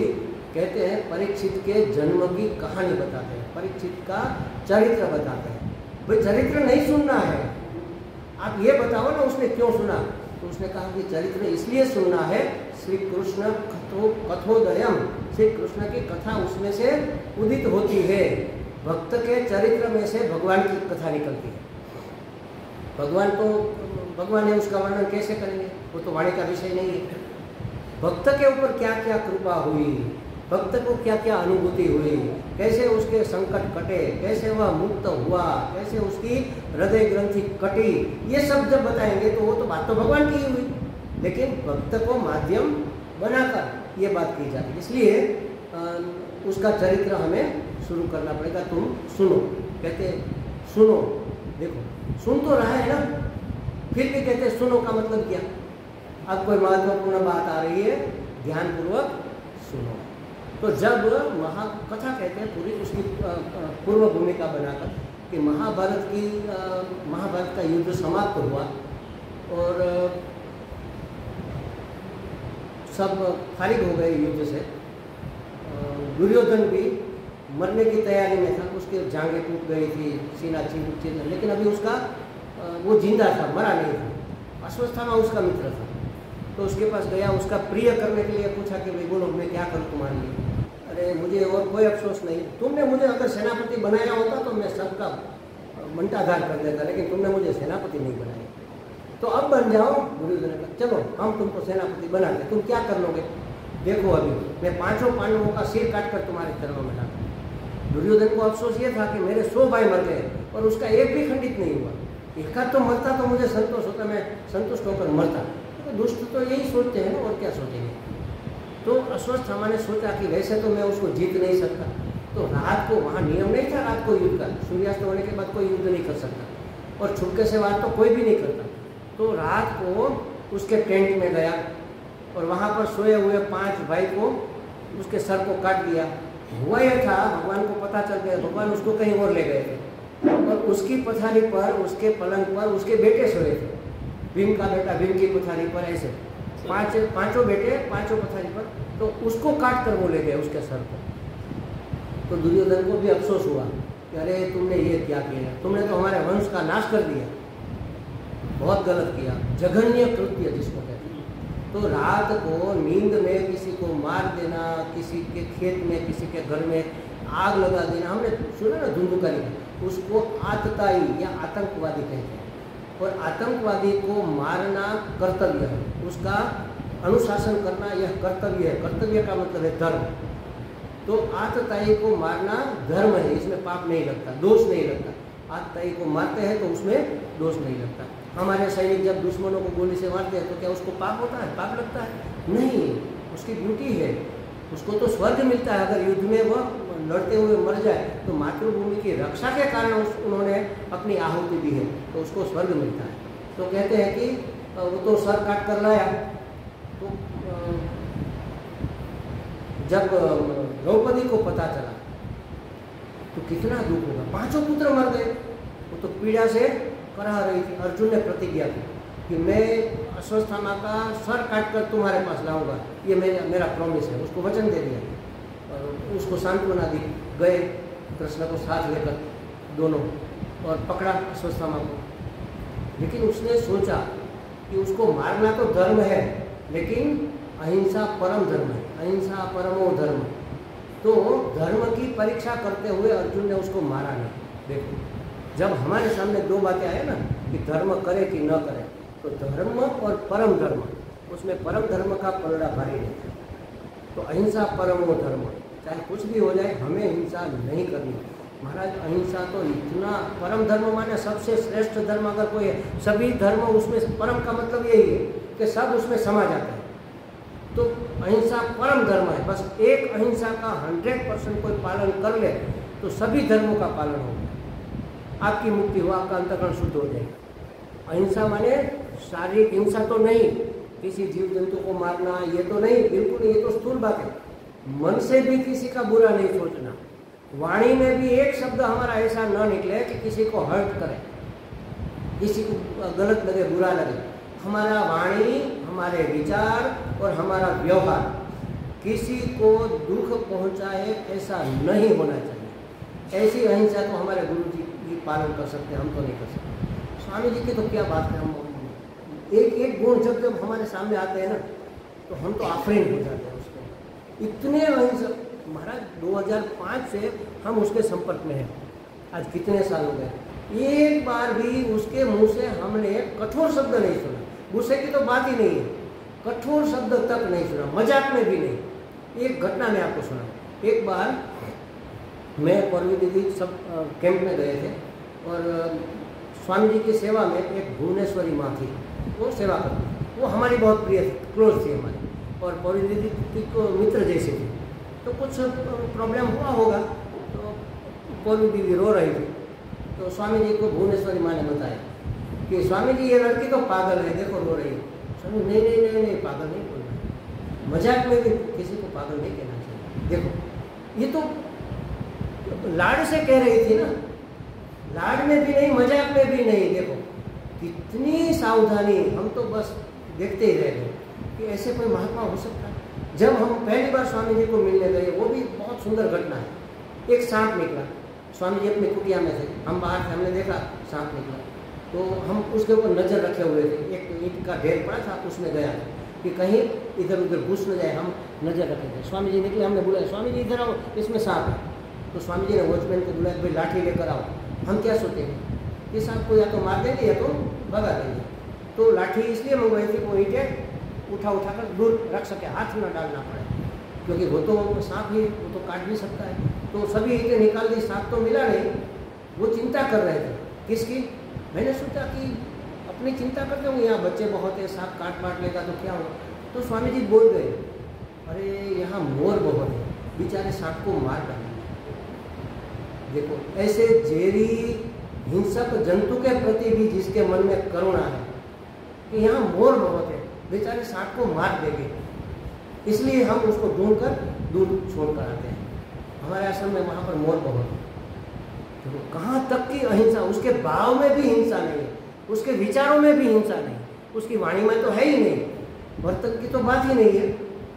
कहते हैं, परीक्षित के जन्म की कहानी बताते हैं, परीक्षित का चरित्र बताते हैं। भाई चरित्र नहीं सुनना है, आप ये बताओ ना उसने क्यों सुना? तो उसने कहा कि चरित्र इसलिए सुनना है, श्री कृष्ण कथोदयम, श्री कृष्ण की कथा उसमें से उदित होती है। भक्त के चरित्र में से भगवान की कथा निकलती है। भगवान तो भगवान ने उसका वर्णन कैसे करेंगे, वो तो वाणी का विषय नहीं है। भक्त के ऊपर क्या क्या कृपा हुई, भक्त को क्या क्या अनुभूति हुई, कैसे उसके संकट कटे, कैसे वह मुक्त हुआ, कैसे उसकी हृदय ग्रंथि कटी, ये सब जब बताएंगे तो वो तो बात तो भगवान की ही हुई, लेकिन भक्त को माध्यम बनाकर ये बात की जाती है। इसलिए उसका चरित्र हमें शुरू करना पड़ेगा। तुम सुनो, कहते सुनो, देखो सुन तो रहा है ना, फिर भी कहते सुनो का मतलब क्या। अब कोई महत्वपूर्ण बात आ रही है, ध्यानपूर्वक सुनो। तो जब महाकथा कहते हैं पूरी, उसकी पूर्व भूमिका बनाकर कि महाभारत का युद्ध समाप्त हुआ और सब फारिग हो गए युद्ध से। दुर्योधन भी मरने की तैयारी में था, उसके जांघें टूट गई थी, सीना चीर, लेकिन अभी उसका वो जिंदा था, मरा नहीं था। अश्वत्थामा उसका मित्र था, तो उसके पास गया, उसका प्रिय करने के लिए पूछा कि भाई बोलो मैं क्या करूँ तुम्हारे लिए। अरे मुझे और कोई अफसोस नहीं, तुमने मुझे अगर सेनापति बनाया होता तो मैं सबका मंटाधार कर देता, लेकिन तुमने मुझे सेनापति नहीं बनाया, तो अब बन जाओ। दुर्योधन ने कहा चलो हम तुमको सेनापति बनाते, तुम क्या कर लोगे, देखो अभी मैं 5 पांडवों का सिर काट कर तुम्हारे चरणों में लाता। दुर्योधन को अफसोस ये था कि मेरे 100 भाई मर गए और उसका एक भी खंडित नहीं हुआ, एकाध तो मरता तो मुझे संतोष होता, मैं संतुष्ट होकर मरता। तो दुष्ट तो यही सोचते हैं ना, और क्या सोचेंगे। तो अश्वत्थामा ने सोचा कि वैसे तो मैं उसको जीत नहीं सकता, तो रात को, वहाँ नियम नहीं था रात को युद्ध का, सूर्यास्त होने के बाद कोई युद्ध नहीं कर सकता और छुपके से वार तो कोई भी नहीं करता। तो रात को उसके टेंट में गया और वहाँ पर सोए हुए 5 भाई को, उसके सर को काट दिया। हुआ यह था, भगवान को पता चल गया, भगवान उसको कहीं और ले गए थे और उसकी पथारी पर, उसके पलंग पर उसके बेटे सोए थे। भीम का बेटा भीम की पथारी पर, ऐसे पांचों बेटे पांचों पथारी पर, तो उसको काट कर वो ले गए उसके सर को। तो दुर्योधन को भी अफसोस हुआ कि अरे तुमने ये क्या किया, तुमने तो हमारे वंश का नाश कर दिया, बहुत गलत किया, जघन्य कृत्य जिसको कहते हैं। तो रात को नींद में किसी को मार देना, किसी के खेत में, किसी के घर में आग लगा देना, हमने सुना ना धुंधुकारी, उसको आतताई या आतंकवादी कहते हैं। और आतंकवादी को मारना कर्तव्य है, उसका अनुशासन करना यह कर्तव्य है। कर्तव्य का मतलब है धर्म। तो आतताई को मारना धर्म है, इसमें पाप नहीं लगता, दोष नहीं लगता। आतताई को मारते हैं तो उसमें दोष नहीं लगता। हमारे सैनिक जब दुश्मनों को गोली से मारते हैं तो क्या उसको पाप होता है, पाप लगता है? नहीं, उसकी ड्यूटी है, उसको तो स्वर्ग मिलता है। अगर युद्ध में वह लड़ते हुए मर जाए तो मातृभूमि की रक्षा के कारण उन्होंने अपनी आहुति दी है, तो उसको स्वर्ग मिलता है। तो कहते हैं कि वो तो सर काट कर लाया, तो जब द्रौपदी को पता चला तो कितना दुख होगा, 5 पुत्र मर गए। वो तो पीड़ा से करा रही थी। अर्जुन ने प्रतिज्ञा की कि मैं अश्वत्थामा का सर काट कर तुम्हारे पास लाऊंगा, ये मेरा प्रॉमिस है। उसको वचन दे दिया और उसको सांत्वना दी। गए कृष्ण को साथ लेकर दोनों और पकड़ा अश्वत्थामा को। लेकिन उसने सोचा कि उसको मारना तो धर्म है, लेकिन अहिंसा परम धर्म है, अहिंसा परमो धर्म। तो धर्म की परीक्षा करते हुए अर्जुन ने उसको मारा नहीं। देखो, जब हमारे सामने 2 बातें आए ना कि धर्म करे कि न करे, तो धर्म और परम धर्म, उसमें परम धर्म का पलड़ा भारी है। तो अहिंसा परमो धर्म, चाहे कुछ भी हो जाए हमें हिंसा नहीं करनी। महाराज अहिंसा तो इतना परम धर्म माने सबसे श्रेष्ठ धर्म अगर कोई है, सभी धर्म उसमें, परम का मतलब यही है कि सब उसमें समा जाता है। तो अहिंसा परम धर्म है। बस एक अहिंसा का 100% कोई पालन कर ले तो सभी धर्मों का पालन होगा, आपकी मुक्ति हो, आपका अंतःकरण शुद्ध हो जाएगा। अहिंसा माने शारीरिक हिंसा तो नहीं, किसी जीव जंतु को मारना ये तो नहीं, बिल्कुल, ये तो स्थूल बात है। मन से भी किसी का बुरा नहीं सोचना, वाणी में भी एक शब्द हमारा ऐसा न निकले कि किसी को हर्ट करे, किसी को गलत लगे, बुरा लगे। हमारा वाणी, हमारे विचार और हमारा व्यवहार किसी को दुख पहुंचाए ऐसा नहीं होना चाहिए। ऐसी अहिंसा तो हमारे गुरु जी भी पालन कर सकते हैं, हम तो नहीं कर सकते। स्वामी जी की तो क्या बात है, हम एक एक गुण जब हमारे सामने आते हैं ना तो हम तो आफरीन हो जाते हैं उसको। इतने अहिंसक महाराज, 2005 से हम उसके संपर्क में हैं। आज कितने साल हो गए, एक बार भी उसके मुंह से हमने कठोर शब्द नहीं सुना। गुस्से की तो बात ही नहीं है, कठोर शब्द तक नहीं सुना, मजाक में भी नहीं। एक घटना मैं आपको सुना। एक बार मैं पौरवी दीदी सब कैंप में गए थे और स्वामी जी की सेवा में एक भुवनेश्वरी माँ थी, वो सेवा करती थी। वो हमारी बहुत प्रिय थी, क्लोज थी हमारी, और पौरवी दीदी को मित्र जैसी थी। तो कुछ प्रॉब्लम हुआ होगा तो पौरवी दीदी रो रही थी। तो स्वामी जी को भुवनेश्वरी माँ ने बताया कि स्वामी जी ये लड़की तो पागल है, देखो रो रही है। स्वामी नहीं नहीं नहीं नहीं, पागल नहीं बोलना है, मजाक में भी किसी को पागल नहीं कहना चाहिए। देखो ये तो लाड से कह रही थी ना, लाड में भी नहीं, मजाक में भी नहीं। देखो कितनी सावधानी, हम तो बस देखते ही रह गए कि ऐसे कोई महात्मा हो सकता है। जब हम पहली बार स्वामी जी को मिलने गए, वो भी बहुत सुंदर घटना है। एक सांप निकला, स्वामी जी अपनी कुटिया में थे, हम बाहर थे, हमने देखा सांप निकला, तो हम उसके ऊपर नज़र रखे हुए थे। एक ईंट का ढेर पड़ा था, उसमें गया कि कहीं इधर उधर घुस न जाए, हम नज़र रखे थे। स्वामी जी निकले, हमने बुलाया, स्वामी जी इधर आओ, इसमें सांप है। तो स्वामी जी ने वॉचमैन को बुलाया, भाई लाठी लेकर आओ। हम क्या सोचेंगे कि सांप को या तो मार देंगे या तो भगा देंगे। तो लाठी इसलिए मंगवाई थी, वो ईंटें उठा कर दूर रख सके, हाथ न डालना पड़े, क्योंकि वो तो सांप ही, वो तो काट भी सकता है। तो सभी ईंटें निकाल दी, सांप तो मिला नहीं। वो चिंता कर रहे थे, किसकी? मैंने सोचा कि अपनी चिंता करते होंगे, यहाँ बच्चे बहुत है, सांप काट लेगा तो क्या होगा। तो स्वामी जी बोल गए, अरे यहाँ मोर बहुत है, बेचारे सांप को मार डालेंगे। देखो ऐसे जेरी हिंसक जंतु के प्रति भी जिसके मन में करुणा है कि यहाँ मोर बहुत है, बेचारे सांप को मार देंगे, इसलिए हम उसको ढूंढ कर दूर छोड़ कर आते हैं। हमारे आश्रम में वहाँ पर मोर बहुत है। तो कहाँ तक की अहिंसा, उसके भाव में भी हिंसा नहीं है, उसके विचारों में भी हिंसा नहीं, उसकी वाणी में तो है ही नहीं, वर्तन की तो बात ही नहीं है।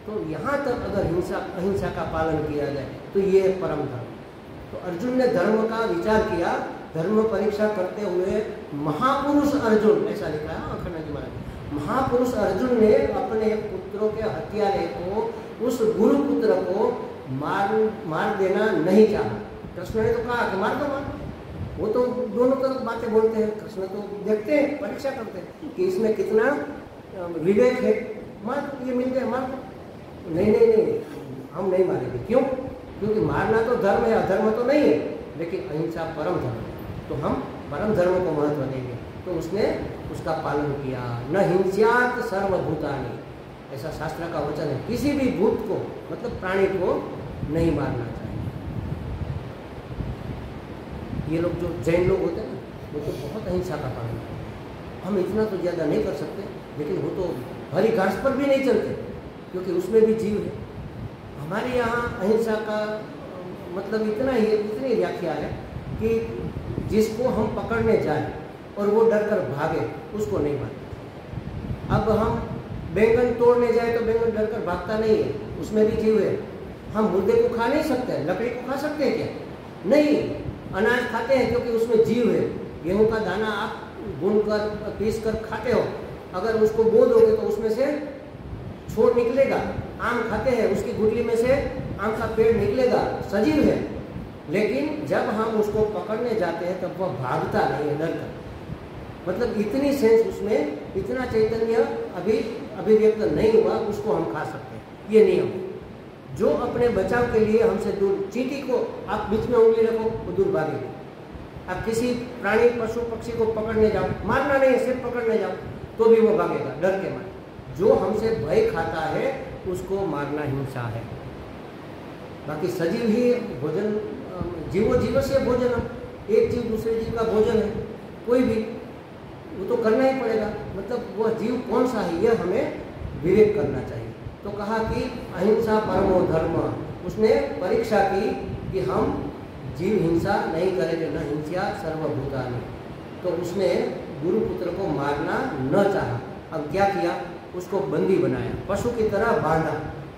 तो यहाँ तक अगर अहिंसा का पालन किया जाए तो ये परम धर्म। तो अर्जुन ने धर्म का विचार किया, धर्म परीक्षा करते हुए महापुरुष अर्जुन, ऐसा लिखा है अखंड जी महाराज, महापुरुष अर्जुन ने अपने पुत्रों के हत्यारे को, उस गुरु पुत्र को मार देना नहीं चाहा। कृष्ण ने तो कहा कि मार दो। वो तो दोनों तरफ बातें बोलते हैं, कृष्ण तो देखते हैं, परीक्षा करते हैं कि इसमें कितना विवेक है, मार, ये मिल जाए मार दो। नहीं, हम नहीं मारेंगे। क्यों? क्योंकि मारना तो धर्म है, अधर्म तो नहीं है, लेकिन अहिंसा परम धर्म है, तो हम परम धर्म को महत्व देंगे। तो उसने उसका पालन किया। न हिंस्यात सर्वभूतानि, ऐसा शास्त्र का वचन है, किसी भी भूत को, मतलब प्राणी को नहीं मारना चाहिए। ये लोग जो जैन लोग होते हैं ना, वो तो बहुत अहिंसा का पालन करते हैं। हम इतना तो ज़्यादा नहीं कर सकते, लेकिन वो तो हरी घास पर भी नहीं चलते, क्योंकि उसमें भी जीव है। हमारे यहाँ अहिंसा का मतलब इतना ही, इतनी व्याख्या है कि जिसको हम पकड़ने जाए और वो डर कर भागे, उसको नहीं मारना। अब हम बैंगन तोड़ने जाए तो बैंगन डर कर भागता नहीं है, उसमें भी जीव है। हम मुर्दे को खा नहीं सकते, लकड़ी को खा सकते हैं क्या? नहीं। अनाज खाते हैं क्योंकि उसमें जीव है। गेहूं का दाना आप भून कर पीस कर खाते हो, अगर उसको बो दोगे तो उसमें से छोर निकलेगा। आम खाते हैं, उसकी गुठली में से आम का पेड़ निकलेगा, सजीव है। लेकिन जब हम उसको पकड़ने जाते हैं तब वह भागता नहीं है, डरता। मतलब इतनी सेंस उसमें, इतना चैतन्य अभिव्यक्त नहीं हुआ, उसको हम खा सकते हैं। ये नियम जो अपने बचाव के लिए हमसे दूर, चींटी को आप बीच में उंगली रखो, वो दूर भागेगी। आप किसी प्राणी, पशु, पक्षी को पकड़ने जाओ, मारना नहीं है, सिर्फ पकड़ने जाओ, तो भी वो भागेगा डर के मारे। जो हमसे भय खाता है उसको मारना हिंसा है। बाकी सजीव ही भोजन, जीव से भोजन, एक जीव दूसरे जीव का भोजन है, कोई भी, वो तो करना ही पड़ेगा। मतलब वह जीव कौन सा है, यह हमें विवेक करना चाहिए। तो कहा कि अहिंसा परमो धर्म। उसने परीक्षा की कि हम जीव हिंसा नहीं करेंगे, न हिंसा सर्वभूतानि। तो उसने गुरुपुत्र को मारना न चाहा। अब क्या किया? उसको बंदी बनाया, पशु की तरह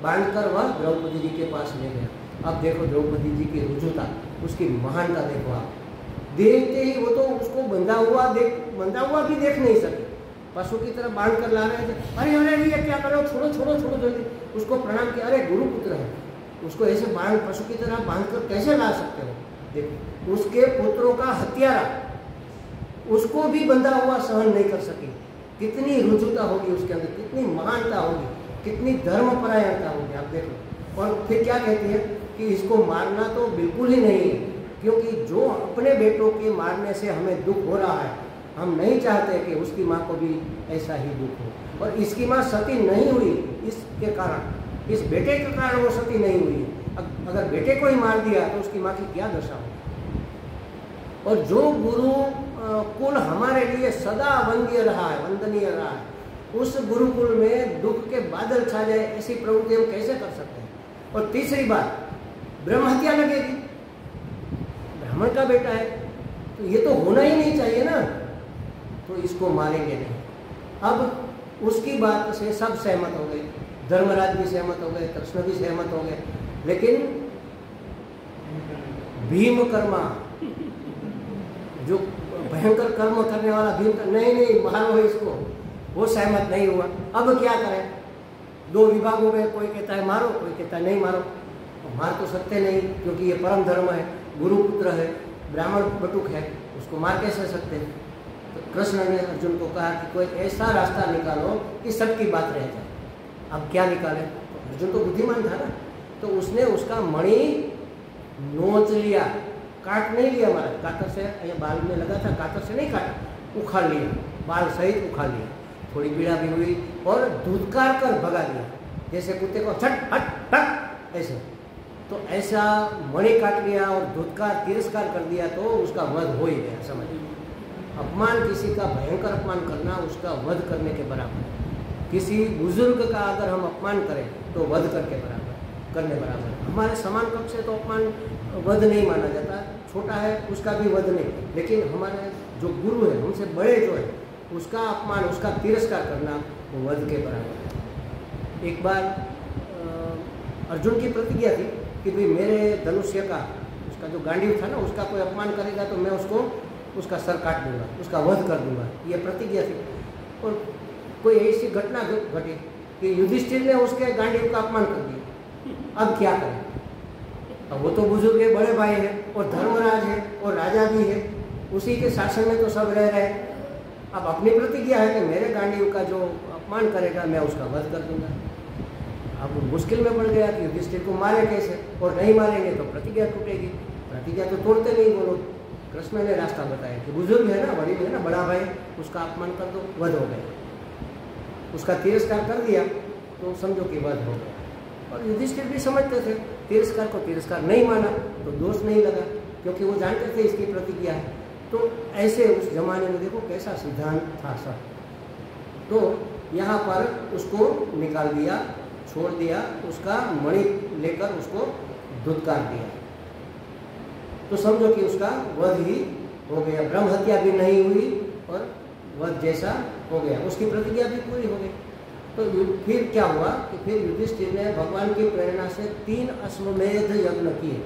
बांधकर वह द्रौपदी जी के पास ले गया। अब देखो द्रौपदी जी की रुजुता, उसकी महानता देखो आप। देखते ही वो तो उसको बंधा हुआ भी देख नहीं सके, पशु की तरह बांध कर ला रहे थे। अरे ये क्या करो, छोड़ो जल्दी। उसको प्रणाम किया, अरे गुरुपुत्र है, उसको ऐसे पशु की तरह बांध कर कैसे ला सकते हो? देखो उसके पुत्रों का हत्यारा, उसको भी बंधा हुआ सहन नहीं कर सकी। कितनी रुजुता होगी उसके अंदर, कितनी महानता होगी, कितनी धर्मपरायणता होगी, आप देखो। और फिर क्या कहती है कि इसको मारना तो बिल्कुल ही नहीं है, क्योंकि जो अपने बेटों के मारने से हमें दुख हो रहा है, हम नहीं चाहते कि उसकी माँ को भी ऐसा ही दुख हो। और इसकी माँ सती नहीं हुई इसके कारण, इस बेटे के कारण वो सती नहीं हुई। अगर बेटे को ही मार दिया तो उसकी माँ की क्या दशा होगी। और जो गुरु कुल हमारे लिए सदा वंदनीय रहा है, उस गुरुकुल में दुख के बादल छा जाए, ऐसी प्रवृत्ति हम कैसे कर सकते हैं। और तीसरी बात, ब्रह्म हत्या लगेगी, ब्राह्मण का बेटा है तो ये तो होना ही नहीं चाहिए ना, तो इसको मारेंगे नहीं। अब उसकी बात से सब सहमत हो गए, धर्मराज भी सहमत हो गए, कृष्ण भी सहमत हो गए, लेकिन भीमकर्मा जो भयंकर कर्म करने वाला भीम, नहीं मारो इसको, वो सहमत नहीं हुआ। अब क्या करें, दो विभाग हो गए, कोई कहता है मारो, कोई कहता है नहीं मारो। मार तो सकते नहीं, क्योंकि ये परम धर्म है, गुरुपुत्र है, ब्राह्मण बटुक है, उसको मार कैसे सकते हैं। तो कृष्ण ने अर्जुन को कहा कि कोई ऐसा रास्ता निकालो कि सबकी बात रह जाए। अब क्या निकाले, तो अर्जुन तो बुद्धिमान था ना, तो उसने उसका मणि नोच लिया, काट नहीं लिया महाराज, कातर से, या बाल में लगा था, कातर से नहीं काटा, उखाड़ लिया, बाल सहित उखाड़ लिया। थोड़ी पीड़ा भी हुई और धुतकार कर भगा दिया, जैसे कुत्ते को छट हट हट ऐसे। तो ऐसा मणि काट लिया और धुतकार तिरस्कार कर दिया, तो उसका वध हो ही गया। समझ, अपमान किसी का भयंकर अपमान करना उसका वध करने के बराबर है। किसी बुजुर्ग का अगर हम अपमान करें तो वध करने बराबर। हमारे समान कक्ष से तो अपमान वध नहीं माना जाता, छोटा है उसका भी वध नहीं, लेकिन हमारे जो गुरु है, हमसे बड़े जो है, उसका अपमान, उसका तिरस्कार करना वो वध के बराबर है। एक बार अर्जुन की प्रतिज्ञा थी कि भाई मेरे धनुष्य का, उसका जो गांडीव था ना, उसका कोई अपमान करेगा तो मैं उसको, उसका सर काट दूंगा, उसका वध कर दूंगा, ये प्रतिज्ञा थी। और कोई ऐसी घटना घटी कि युधिष्ठिर ने उसके गांडीव का अपमान कर दिया। अब क्या करें, अब वो तो बुजुर्ग है, बड़े भाई है, और धर्मराज है, और राजा भी है, उसी के शासन में तो सब रह रहे हैं। अब अपनी प्रतिज्ञा है कि मेरे गांडीव का जो अपमान करेगा मैं उसका वध कर दूंगा। अब मुश्किल में पड़ गया कि युधिष्ठिर को मारे कैसे, और नहीं मारेंगे तो प्रतिज्ञा टूटेगी। प्रतिज्ञा तो तोड़ते नहीं वो लोग। कृष्ण ने रास्ता बताया कि बुजुर्ग है ना, बड़ी है ना, बड़ा भाई, उसका अपमान कर दो, वध हो गया। उसका तिरस्कार कर दिया तो समझो कि वध हो गया। और युधिष्ठिर भी समझते थे, तिरस्कार को तिरस्कार नहीं माना तो दोष नहीं लगा, क्योंकि वो जानते थे इसकी प्रतिज्ञा है। तो ऐसे उस जमाने में देखो कैसा सिद्धांत था सब। तो यहाँ पर उसको निकाल दिया, छोड़ दिया, उसका मणि लेकर उसको धुतकार दिया, तो समझो कि उसका वध ही हो गया। ब्रह्म हत्या भी नहीं हुई और वध जैसा हो गया, उसकी प्रतिज्ञा भी पूरी हो गई। तो फिर क्या हुआ कि फिर युधिष्ठिर ने भगवान की प्रेरणा से 3 अश्वमेध यज्ञ किए।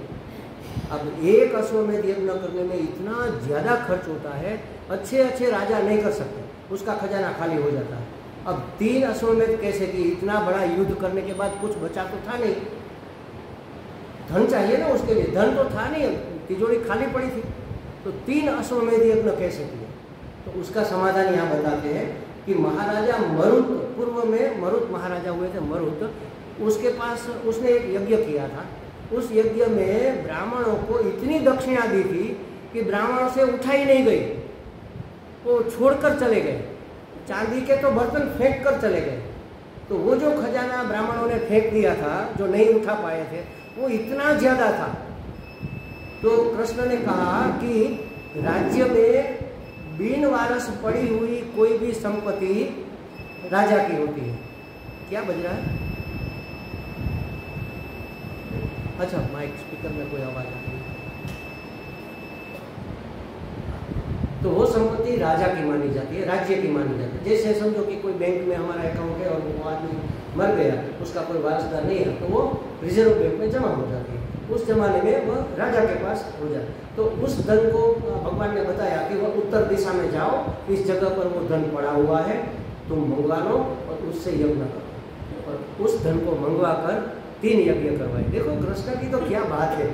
अब एक अश्वमेध यज्ञ करने में इतना ज़्यादा खर्च होता है, अच्छे राजा नहीं कर सकते, उसका खजाना खाली हो जाता है। अब 3 अश्वमेध कैसे कि इतना बड़ा युद्ध करने के बाद कुछ बचा तो था नहीं, धन चाहिए ना उसके लिए, धन तो था नहीं, तिजोरी खाली पड़ी थी। तो 3 अश्वमेध यज्ञ कैसे किए, तो उसका समाधान यहाँ बताते हैं कि महाराजा मरुत, पूर्व में मरुत महाराजा हुए थे, मरुत, उसके पास उसने एक यज्ञ किया था। उस यज्ञ में ब्राह्मणों को इतनी दक्षिणा दी थी कि ब्राह्मणों से उठाई नहीं गई, वो छोड़कर चले गए, चांदी के तो बर्तन फेंक कर चले गए। तो वो जो खजाना ब्राह्मणों ने फेंक दिया था, जो नहीं उठा पाए थे, वो इतना ज़्यादा था। तो कृष्ण ने कहा कि राज्य में बिन वारस पड़ी हुई कोई भी संपत्ति राजा की होती है। क्या बज रहा है? अच्छा, माइक स्पीकर में कोई आवाज आ रही है। तो वो संपत्ति राजा की मानी जाती है, राज्य की मानी जाती है। जैसे समझो कि कोई बैंक में हमारा अकाउंट है और वो आदमी मर गया, उसका कोई वारसदार नहीं है, तो वो रिजर्व बैंक में जमा हो जाती है। उस जमाने में वह राजा के पास हो जाए। तो उस धन को भगवान ने बताया कि वह उत्तर दिशा में जाओ, इस जगह पर वो धन पड़ा हुआ है, तुम मंगवा लो और उससे यज्ञ करो। और उस धन को मंगवा कर 3 यज्ञ करवाए। देखो कृष्ण की तो क्या बात है,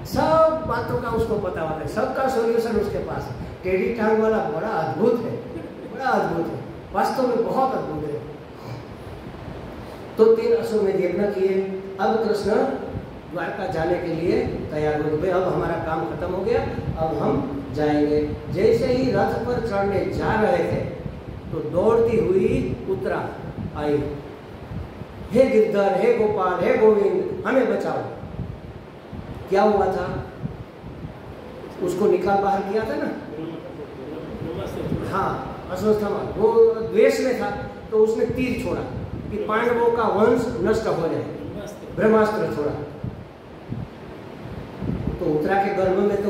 सब बातों का उसको पता होता है, सबका सॉल्यूशन उसके पास है। टेढ़ी टांग वाला बड़ा अद्भुत है, बड़ा अद्भुत है, वास्तव में बहुत अद्भुत है। तो 3 अश्वमेध यज्ञ किए। अब कृष्ण द्वारका जाने के लिए तैयार हो गए। अब हमारा काम खत्म हो गया, अब हम जाएंगे। जैसे ही रथ पर चढ़ने जा रहे थे तो दौड़ती हुई उत्तरा आई, हे गिरधर, हे गोपाल, हे गोविंद, हमें बचाओ। क्या हुआ था? उसको निकाल बाहर किया था ना, हाँ, अश्वत्थामा, वो द्वेष में था तो उसने तीर छोड़ा कि पांडवों का वंश नष्ट हो जाए, ब्रह्मास्त्र छोड़ा। तो उत्तरा के गर्भ में तो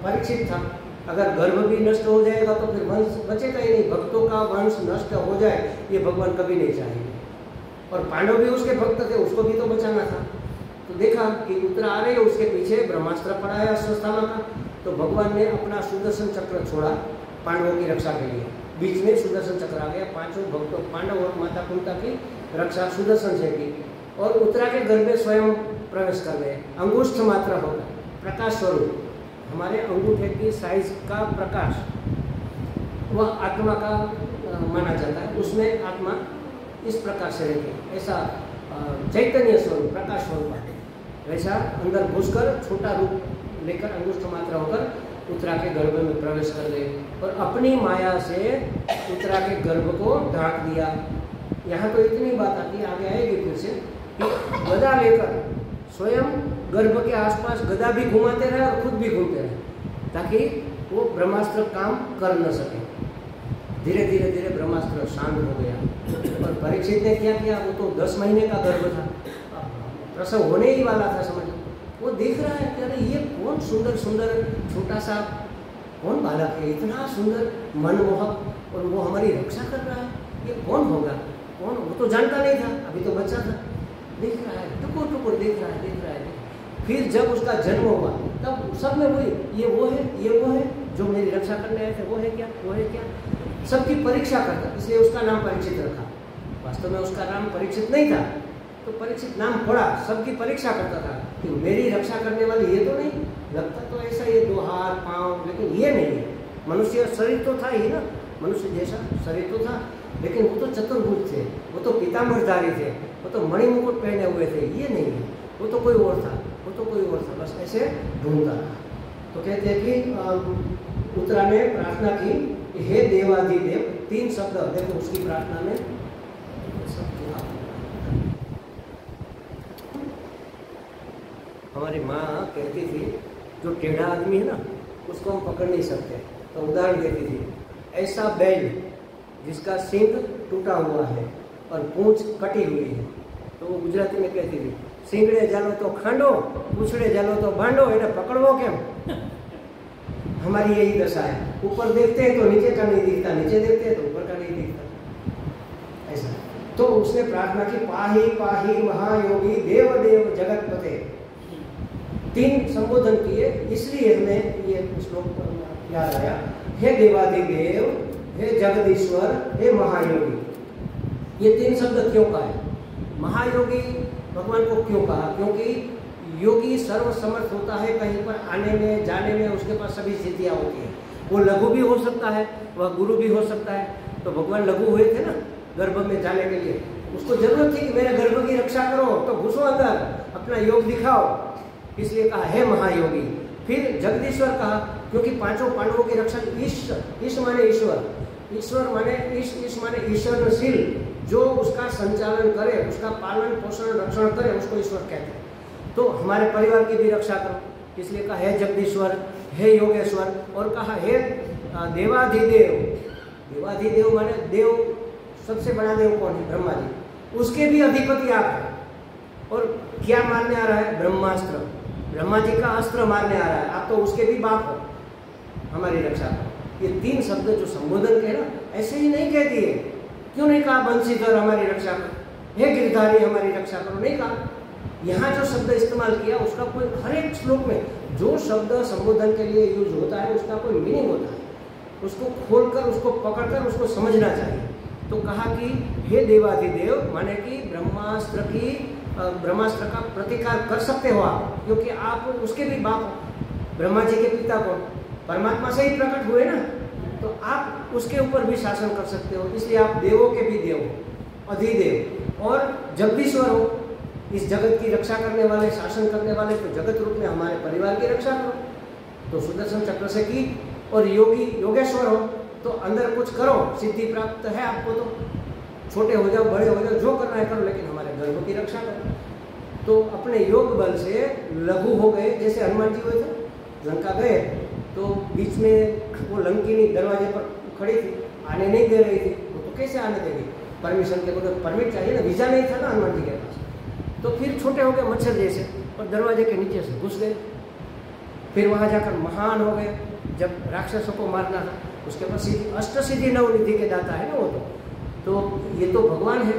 परीक्षित था, अगर गर्भ भी नष्ट हो जाएगा तो फिर वंश बचेगा ही नहीं। भक्तों का वंश नष्ट हो जाए ये भगवान कभी नहीं चाहेंगे। और पांडव भी उसके भक्त थे, उसको भी तो बचाना था। तो देखा कि उत्तरा आ रही है, उसके पीछे ब्रह्मास्त्र पड़ा है अश्वत्थामा का। तो भगवान ने अपना सुदर्शन चक्र छोड़ा पांडवों की रक्षा के लिए। बीच में सुदर्शन चक्र आ गया, 5 भक्तों पांडव और माता कुंता की रक्षा सुदर्शन से की। और उत्तरा के गर्भ में स्वयं प्रवेश कर गए। अंगुष्ठ मात्र होगा, प्रकाश स्वरूप, हमारे अंगूठे की साइज का प्रकाश, वह आत्मा का माना जाता है। उसमें आत्मा इस प्रकार से रहती है, ऐसा चैतन्य स्वरूप, प्रकाश स्वरूप है। वैसा अंदर घुसकर छोटा रूप लेकर अंगुष्ठ मात्र होकर उत्तरा के गर्भ में प्रवेश कर गए और अपनी माया से उत्तरा के गर्भ को ढांक दिया। यहाँ तो इतनी बात आती है, आगे आएगी फिर से, कि गदा लेकर स्वयं गर्भ के आसपास गदा भी घुमाते रहे और खुद भी घूमते रहे ताकि वो ब्रह्मास्त्र काम कर न सके। धीरे धीरे धीरे ब्रह्मास्त्र शांत हो गया। और परीक्षित ने क्या किया? वो तो 10 महीने का गर्भ था, प्रसव होने ही वाला था, समझ। वो देख रहा है कि अरे ये कौन सुंदर सुंदर छोटा सा कौन बालक है, इतना सुंदर मनमोहक, और वो हमारी रक्षा कर रहा है, ये कौन होगा, कौन? वो तो जानता नहीं था, अभी तो बच्चा था। देख रहा है, टुकुर टुकुर देख रहा है, देख रहा है। फिर जब उसका जन्म हुआ तब सब में वही, ये वो है, ये वो है जो मेरी रक्षा करने आए थे, वो है क्या, वो है क्या, सबकी परीक्षा करता, इसलिए उसका नाम परीक्षित रखा। वास्तव में उसका नाम परीक्षित नहीं था, तो परीक्षित नाम पड़ा, सबकी परीक्षा करता था कि मेरी रक्षा करने वाली ये तो नहीं, लगता तो ऐसा ये 2 हाथ पाँव, लेकिन ये नहीं है। मनुष्य शरीर तो था ही ना, मनुष्य जैसा शरीर तो था, लेकिन वो तो चतुर्भुज थे, वो तो पीताम्बरधारी थे, वो तो मणिमुकुट पहने हुए थे, ये नहीं है, वो तो कोई और था, वो तो कोई और था, बस ऐसे ढूंढता रहा। तो कहते हैं कि उत्तरा ने प्रार्थना की, हे देवाधिदेव, 3 शब्द देखो उसकी प्रार्थना में। हमारी माँ कहती थी जो टेढ़ा आदमी है ना उसको हम पकड़ नहीं सकते, तो उदाहरण देती थी, ऐसा बैल जिसका सींग टूटा हुआ है और पूंछ कटी हुई है, तो वो गुजराती में कहती थी, सींगड़े जालो तो खांडो, पूछड़े जालो तो भांडो, इन्हें पकड़ो केम। हमारी यही दशा है, ऊपर देखते हैं तो नीचे का नहीं दिखता, नीचे देखते हैं तो ऊपर का नहीं दिखता, ऐसा। तो उसने प्रार्थना की, पाही पाही महायोगी देव देव जगतपते, 3 संबोधन किए, इसलिए हमें ये श्लोक याद आया, हे देवादिदेव, हे जगदीश्वर, हे महायोगी। ये 3 शब्द क्यों कहा है? महायोगी भगवान को क्यों कहा? क्योंकि योगी सर्वसमर्थ होता है, कहीं पर आने में जाने में उसके पास सभी स्थितियाँ होती हैं। वो लघु भी हो सकता है, वह गुरु भी हो सकता है। तो भगवान लघु हुए थे ना गर्भ में जाने के लिए, उसको जरूरत थी कि मेरे गर्भ की रक्षा करो, तो घुसो अंदर, अपना योग दिखाओ, इसलिए कहा हे महायोगी। फिर जगदीश्वर कहा क्योंकि 5 पांडवों की रक्षा, ईश माने ईश्वर, ईश्वर माने ईश माने ईश्वरशील, जो उसका संचालन करे, उसका पालन पोषण रक्षण करे, उसको ईश्वर कहते हैं। तो हमारे परिवार की भी रक्षा करो, इसलिए कहा हे जगदीश्वर, हे योगेश्वर, और कहा हे देवाधिदेव। देवाधिदेव माने देव, सबसे बड़ा देव कौन है? ब्रह्मा जी, उसके भी अधिपति आप हैं। और क्या मारने आ रहा है? ब्रह्मास्त्र, ब्रह्मा जी का अस्त्र मारने आ रहा है, आप तो उसके भी बाप हो, हमारी रक्षा करो। ये 3 शब्द जो संबोधन कहे ना, ऐसे ही नहीं कह दिए। क्यों नहीं कहा बंशीधर हमारी रक्षा करो, हे गिरधारी हमारी रक्षा करो? नहीं कहा। यहाँ जो शब्द इस्तेमाल किया उसका कोई, हर एक श्लोक में जो शब्द संबोधन के लिए यूज होता है उसका कोई मीनिंग होता है, उसको खोलकर, उसको पकड़कर, उसको समझना चाहिए। तो कहा कि हे देवाधिदेव, माने कि ब्रह्मास्त्र का प्रतिकार कर सकते हो आप, क्योंकि आप उसके भी बाप हो। ब्रह्मा जी के पिता कौन? परमात्मा से ही प्रकट हुए ना, तो आप उसके ऊपर भी शासन कर सकते हो। इसलिए आप देवों के भी देव हो, अधिदेव और जगदीश्वर हो, इस जगत की रक्षा करने वाले, शासन करने वाले। तो जगत रूप में हमारे परिवार की रक्षा करो, तो सुदर्शन चक्र से की। और योगी योगेश्वर हो तो अंदर कुछ करो, सिद्धि प्राप्त है आपको, तो छोटे हो जाओ बड़े हो जाओ, जो करना है करो, लेकिन हमारे गर्भ की रक्षा करो। तो अपने योग बल से लघु हो गए, जैसे हनुमान जी हुए थे, लंका गए तो बीच में वो लंकिनी दरवाजे पर खड़ी थी, आने नहीं दे रही थी, वो तो कैसे आने देगी, परमिशन के बगैर, परमिट चाहिए ना, वीजा नहीं था ना हनुमान जी के पास। तो फिर छोटे हो गए मच्छर जैसे और दरवाजे के नीचे से घुस गए। फिर वहाँ जाकर महान हो गए, जब राक्षसों को मारना था। उसके बाद सिद्धि, अष्ट सिद्धि नवनिधि के दाता है ना वो तो ये तो भगवान है।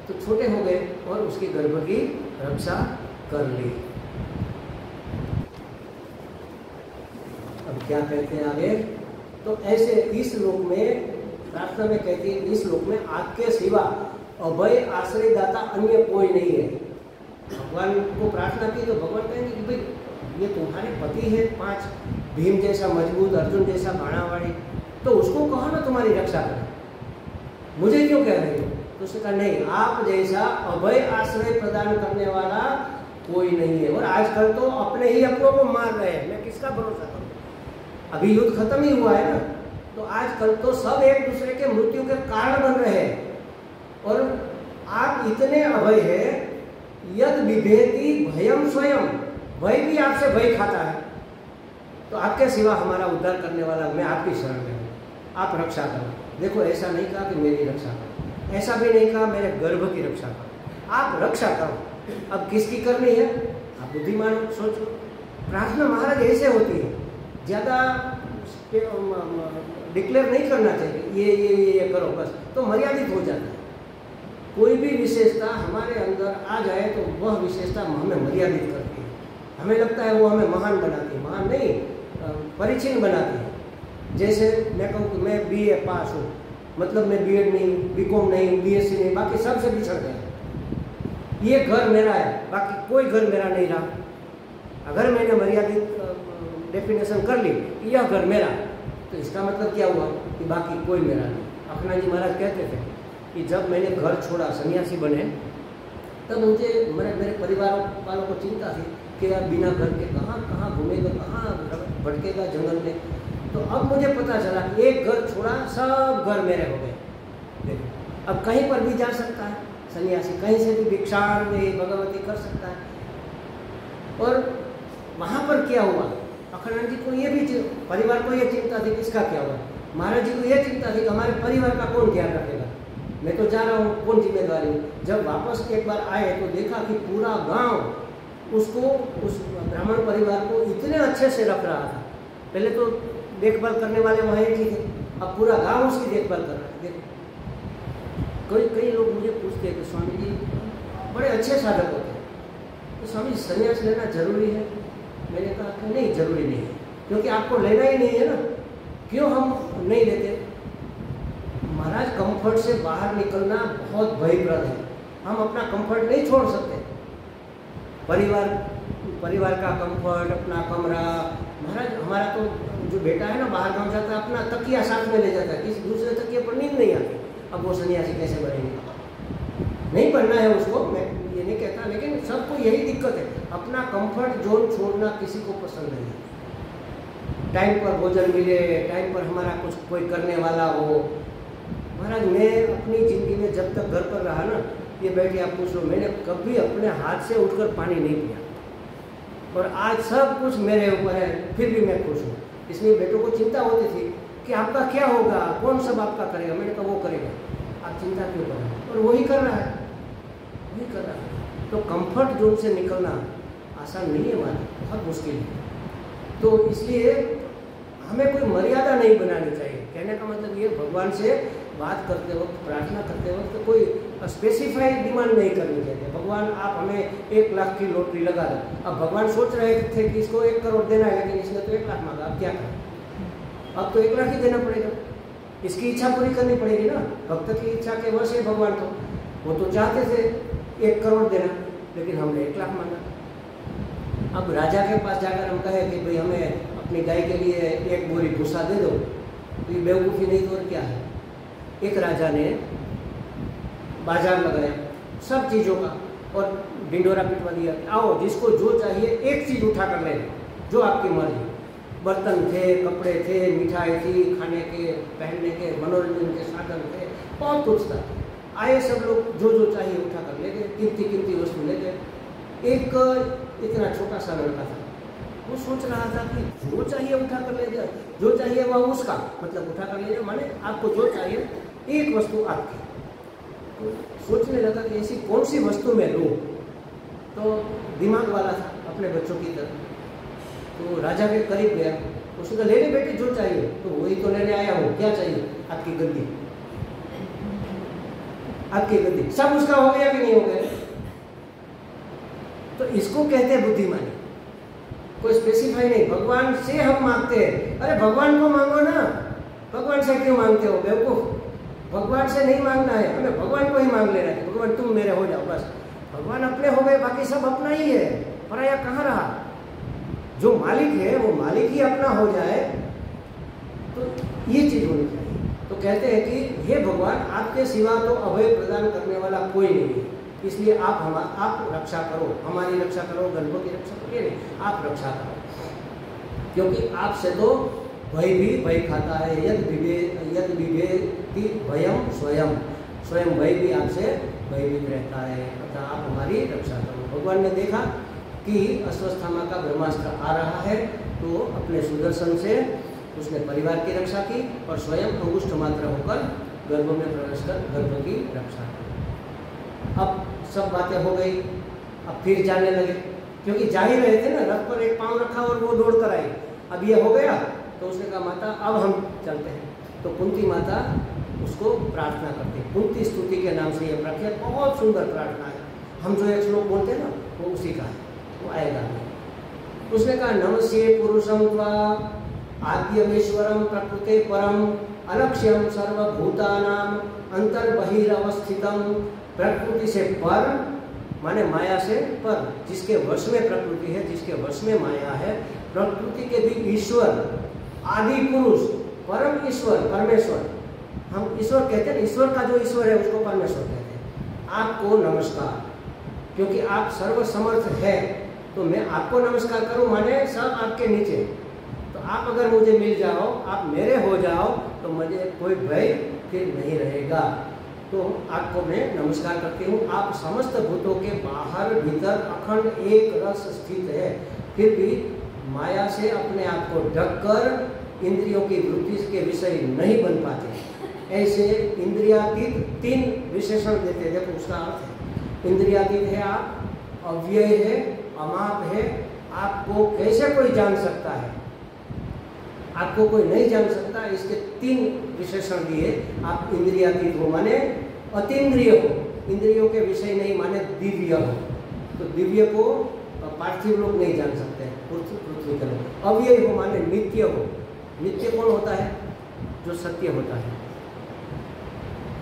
तो छोटे हो गए और उसकी गर्भ की रक्षा कर ली। अब क्या कहते हैं आगे, तो ऐसे इस लोक में प्रार्थना में कहती है, इस लोक में आपके सिवा अभय आश्रय दाता अन्य कोई नहीं है। भगवान को प्रार्थना की तो भगवान कहेंगे कि भाई ये तुम्हारे पति है, 5 भीम जैसा मजबूत, अर्जुन जैसा बाणावाड़ी, तो उसको कहो ना तुम्हारी रक्षा करे, मुझे क्यों कह रहे हो। तो उसने कहा नहीं, आप जैसा अभय आश्रय प्रदान करने वाला कोई नहीं है। और आजकल तो अपने ही अपनों को मार रहे हैं, मैं किसका भरोसा करूं। अभी युद्ध खत्म ही हुआ है ना, तो आजकल तो सब एक दूसरे के मृत्यु के कारण बन रहे हैं। और आप इतने अभय है, यद विभेति भयम स्वयं, भय भी आपसे भय खाता है। तो आपके सिवा हमारा उद्धार करने वाला, मैं आपकी शरण में हूँ, आप रक्षा करो। देखो ऐसा नहीं कहा कि मेरी रक्षा करो, ऐसा भी नहीं कहा मेरे गर्भ की रक्षा करो, आप रक्षा करो। अब किसकी करनी है, आप बुद्धिमान सोचो। प्रार्थना महाराज ऐसे होती है, ज़्यादा डिक्लेयर नहीं करना चाहिए, ये करो बस, तो मर्यादित हो जाता है। कोई भी विशेषता हमारे अंदर आ जाए तो वह विशेषता हमें मर्यादित करती है, हमें लगता है वो हमें महान बनाती है, महान नहीं, परिचिन बनाती है। जैसे मैं कहूँ कि मैं BA पास हूँ, मतलब मैं B.Ed नहीं, B.Com नहीं, BSc नहीं, बाकी सबसे पिछड़ गया। ये घर मेरा है, बाकी कोई घर मेरा नहीं रहा। अगर मैंने मर्यादित डेफिनेशन कर ली कि यह घर मेरा, तो इसका मतलब क्या हुआ कि बाकी कोई मेरा नहीं। अखंड जी महाराज कहते थे कि जब मैंने घर छोड़ा, सन्यासी बने, तब मुझे मेरे परिवार वालों को चिंता थी कि यार बिना घर के कहाँ घूमेगा, कहाँ भटकेगा जंगल में। तो अब मुझे पता चला कि एक घर छोड़ा, सब घर मेरे हो गए। देखो अब कहीं पर भी जा सकता है सन्यासी, कहीं से भी भिक्षाण भगवती कर सकता है। और वहाँ पर क्या हुआ, अखंड जी को ये भी, परिवार को ये चिंता थी किसका क्या हुआ, महाराज जी को ये चिंता थी कि हमारे परिवार का कौन ध्यान रखेगा, मैं तो जा रहा हूँ, कौन जिम्मेदारी हूँ। जब वापस एक बार आए तो देखा कि पूरा गांव उसको, उस ब्राह्मण परिवार को इतने अच्छे से रख रहा था। पहले तो देखभाल करने वाले वहाँ ही थे, अब पूरा गांव उसकी देखभाल कर रहा है। कई लोग मुझे पूछते हैं कि स्वामी जी बड़े अच्छे साधक होते हैं, तो स्वामी जी संन्यास लेना जरूरी है। मैंने कहा कि नहीं, जरूरी नहीं है, क्योंकि आपको लेना ही नहीं है ना, क्यों हम नहीं लेते। महाराज कंफर्ट से बाहर निकलना बहुत भयप्रद है, हम अपना कंफर्ट नहीं छोड़ सकते। परिवार का कंफर्ट, अपना कमरा, महाराज हमारा तो जो बेटा है ना बाहर गांव जाता है, अपना तकिया साथ में ले जाता है, किसी दूसरे तकिए पर नींद नहीं आती। अब वो सन्यासी कैसे बनेंगे, नहीं बनना है उसको, मैं ये नहीं कहता, लेकिन सबको यही दिक्कत है, अपना कंफर्ट जोन छोड़ना किसी को पसंद नहीं है। टाइम पर भोजन मिले, टाइम पर हमारा कुछ कोई करने वाला हो। महाराज मैं अपनी ज़िंदगी में जब तक घर पर रहा ना, ये बैठे आप पूछ लो, मैंने कभी अपने हाथ से उठकर पानी नहीं पिया, और आज सब कुछ मेरे ऊपर है, फिर भी मैं खुश हूँ। इसलिए बेटों को चिंता होती थी कि आपका क्या होगा, कौन सब आपका करेगा। मैंने कहा वो करेगा, आप चिंता क्यों कर रहे हैं, और वही कर रहा है, वही कर रहा है। तो कंफर्ट जोन से निकलना आसान नहीं है हमारा, बहुत मुश्किल है। तो इसलिए हमें कोई मर्यादा नहीं बनानी चाहिए। कहने का मतलब ये, भगवान से बात करते वक्त, प्रार्थना करते वक्त तो कोई स्पेसिफाइड डिमांड नहीं करनी चाहिए। भगवान आप हमें 1 लाख की लॉटरी लगा दो। अब भगवान सोच रहे थे कि इसको 1 करोड़ देना है, लेकिन इसने तो 1 लाख मांगा, अब क्या करें, अब तो 1 लाख ही देना पड़ेगा। इसकी इच्छा पूरी करनी पड़ेगी ना, भक्त की इच्छा के वश है भगवान। तो वो तो चाहते थे 1 करोड़ देना, लेकिन हमने 1 लाख मांगा। अब राजा के पास जाकर हम कहे कि भाई हमें अपनी गाय के लिए एक बोरी भूसा दे दो, तो ये बेवकूफ़ी नहीं तो और क्या है। एक राजा ने बाजार लगाया सब चीज़ों का और ढिंडोरा पिटवा दिया, आओ जिसको जो चाहिए एक चीज़ उठा कर ले, जो आपकी मर्जी। बर्तन थे, कपड़े थे, मिठाई थी, खाने के, पहनने के, मनोरंजन के साधन थे, बहुत कुछ था। आए सब लोग, जो जो चाहिए उठा कर ले गए, कीमती कीमती वस्तु ले गए। एक इतना छोटा सा लड़का था, वो सोच रहा था कि जो चाहिए उठा कर ले जाए, जो चाहिए वह उसका, मतलब उठा कर ले जाए माने आपको जो चाहिए एक वस्तु आपकी। तो सोचने लगा कि ऐसी कौन सी वस्तु मैं लूँ। तो दिमाग वाला था अपने बच्चों की तरह, तो राजा के करीब गया, उसने कहा ले ले बेटे जो चाहिए। तो वही तो लेने आया हूँ, क्या चाहिए? आपकी गद्दी, आपकी गद्दी। सब उसका हो गया कि नहीं हो गया? तो इसको कहते हैं बुद्धिमानी। कोई स्पेसिफाई नहीं, भगवान से हम मांगते हैं। अरे भगवान को मांगो ना, भगवान से क्यों मांगते हो बेवकूफ? भगवान से नहीं मांगना है, हमें भगवान को ही मांग लेना है। भगवान तुम मेरे हो जाओ बस। भगवान अपने हो गए, बाकी सब अपना ही है, पराया कहाँ रहा। जो मालिक है वो मालिक ही अपना हो जाए, तो ये चीज होनी चाहिए। तो कहते हैं कि हे भगवान, आपके सिवा तो अभय प्रदान करने वाला कोई नहीं है, इसलिए आप रक्षा करो, हमारी रक्षा करो, गणों की रक्षा करो। नहीं, आप रक्षा करो, क्योंकि आपसे तो भय भी भय खाता है। यद विभेति भयम स्वयं, स्वयं भय भी आपसे भयभीत रहता है, अतः आप हमारी रक्षा करो। भगवान ने देखा कि अश्वत्थामा का ब्रह्मास्त्र आ रहा है, तो अपने सुदर्शन से उसने परिवार की रक्षा की और स्वयं अंगुष्ठ मात्र होकर गर्भ में प्रवेश कर गर्भ की रक्षा की। अब सब बातें हो गई, अब फिर जाने लगे, क्योंकि जा ही रहे थे ना, रथ पर एक पांव रखा और वो दौड़ कर आई। अब ये हो गया तो उसने कहा माता अब हम चलते हैं। तो कुंती माता उसको प्रार्थना करती है, कुंती स्तुति के नाम से ये प्रख्यात बहुत सुंदर प्रार्थना है। हम जो एक श्लोक बोलते हैं ना, वो उसी का है, वो आएगा। उसने कहा नमस्ये पुरुषम त्वा आद्यमेश्वरम प्रकृते परम अलक्ष्यम सर्वभूतानाम अंतर्बहिरवस्थितम। प्रकृति से पर माने माया से पर, जिसके वश में प्रकृति है, जिसके वश में माया है, प्रकृति के भी ईश्वर, आदि पुरुष, परम ईश्वर, परमेश्वर। हम ईश्वर कहते हैं, ईश्वर का जो ईश्वर है उसको परमेश्वर कहते हैं। आपको नमस्कार, क्योंकि आप सर्वसमर्थ है, तो मैं आपको नमस्कार करूं माने सब आपके नीचे। तो आप अगर मुझे मिल जाओ, आप मेरे हो जाओ, तो मुझे कोई भय फिर नहीं रहेगा। तो आपको मैं नमस्कार करती हूँ। आप समस्त भूतों के बाहर भीतर अखंड एक रस स्थित है, फिर भी माया से अपने आप को ढककर इंद्रियों की वृत्ति के विषय नहीं बन पाते। ऐसे इंद्रियातीत तीन विशेषण देते, देखो उसका अर्थ है। इंद्रियातीत है आप, अव्यय है, अमाप है। आपको कैसे कोई जान सकता है? आपको कोई नहीं जान सकता। इसके तीन विशेषण दिए। आप इंद्रियातीत हो माने अतीन्द्रिय हो, इंद्रियों के विषय नहीं माने दिव्य हो। तो दिव्य को पार्थिव लोग नहीं जान सकते, पृथ्वी के लोग। अव्यय हो माने नित्य हो। नित्य कौन होता है? जो सत्य होता है।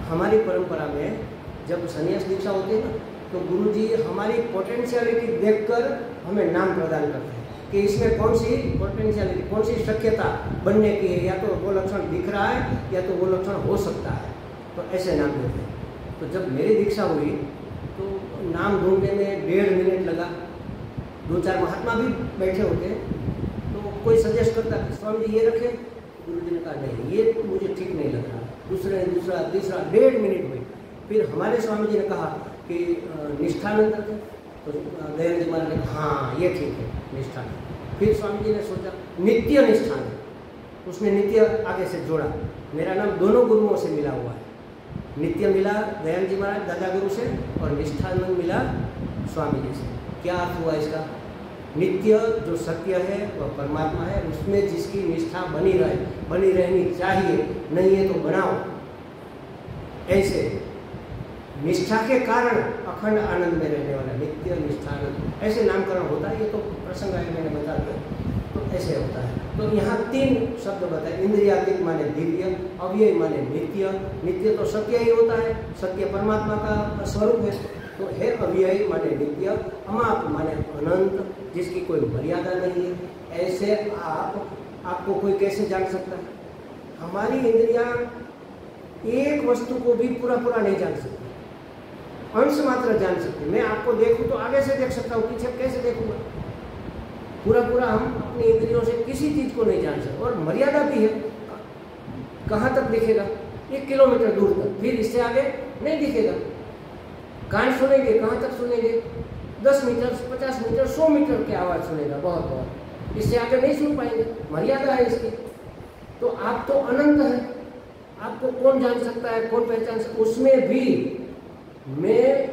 हमारी परंपरा में जब संन्यास दीक्षा होती है ना, तो गुरुजी हमारी पोटेंशियलिटी देखकर हमें नाम प्रदान करते हैं कि इसमें कौन सी पोटेंशियलिटी, कौन सी शक्यता बनने की है। या तो वो लक्षण दिख रहा है या तो वो लक्षण हो सकता है, तो ऐसे नाम देते हैं। तो जब मेरी दीक्षा हुई तो नाम ढूंढने में 1.5 मिनट लगा। 2-4 महात्मा भी बैठे होते, तो कोई सजेस्ट करता कि स्वामी जी ये रखें। गुरुजी ने कहा नहीं, ये मुझे ठीक नहीं लग रहा। दूसरा, तीसरा 1.5 मिनट हुई। फिर हमारे स्वामी जी ने कहा कि निष्ठानंद रखें। तो दयानंद जी महाराज ने कहा हाँ ये ठीक है, निष्ठान। फिर स्वामी जी ने सोचा नित्य निष्ठान, उसने नित्य आगे से जोड़ा। मेरा नाम दोनों गुरुओं से मिला हुआ है। नित्य मिला दयानंद जी महाराज दादा गुरु से, और निष्ठानंद मिला स्वामी जी से। क्या अर्थ हुआ इसका? नित्य जो सत्य है वह परमात्मा है, उसमें जिसकी निष्ठा बनी रहे, बनी रहनी चाहिए, नहीं है तो बनाओ। ऐसे निष्ठा के कारण अखंड आनंद में रहने वाला नित्य निष्ठानंद, ऐसे नामकरण होता है। ये तो प्रसंग है, मैंने बता दिया। तो ऐसे होता है। तो यहाँ 3 शब्द बताए। इंद्रियातीत माने दिव्य, अव्यय माने नित्य। नित्य तो सत्य ही होता है, सत्य परमात्मा का स्वरूप है। तो है अव्यय माने नित्य, अमाप माने अनंत, जिसकी कोई मर्यादा नहीं है। ऐसे आप आपको कोई कैसे जान सकता है? हमारी इंद्रियां एक वस्तु को भी पूरा पूरा नहीं जान सकती, अंश मात्र जान सकती। मैं आपको देखूं तो आगे से देख सकता हूँ, पीछे कैसे देखूंगा? पूरा पूरा हम अपनी इंद्रियों से किसी चीज को नहीं जान सकते। और मर्यादा भी है, कहाँ तक दिखेगा? 1 किलोमीटर दूर तक, फिर इससे आगे नहीं दिखेगा। कान सुनेंगे, कहाँ तक सुनेंगे? 10 मीटर, 50 मीटर, 100 मीटर की आवाज़ सुनेगा, बहुत बहुत, इससे आगे नहीं सुन पाएंगे, मर्यादा है इसकी। तो आप तो अनंत है, आपको कौन जान सकता है, कौन पहचान सकता? उसमें भी मैं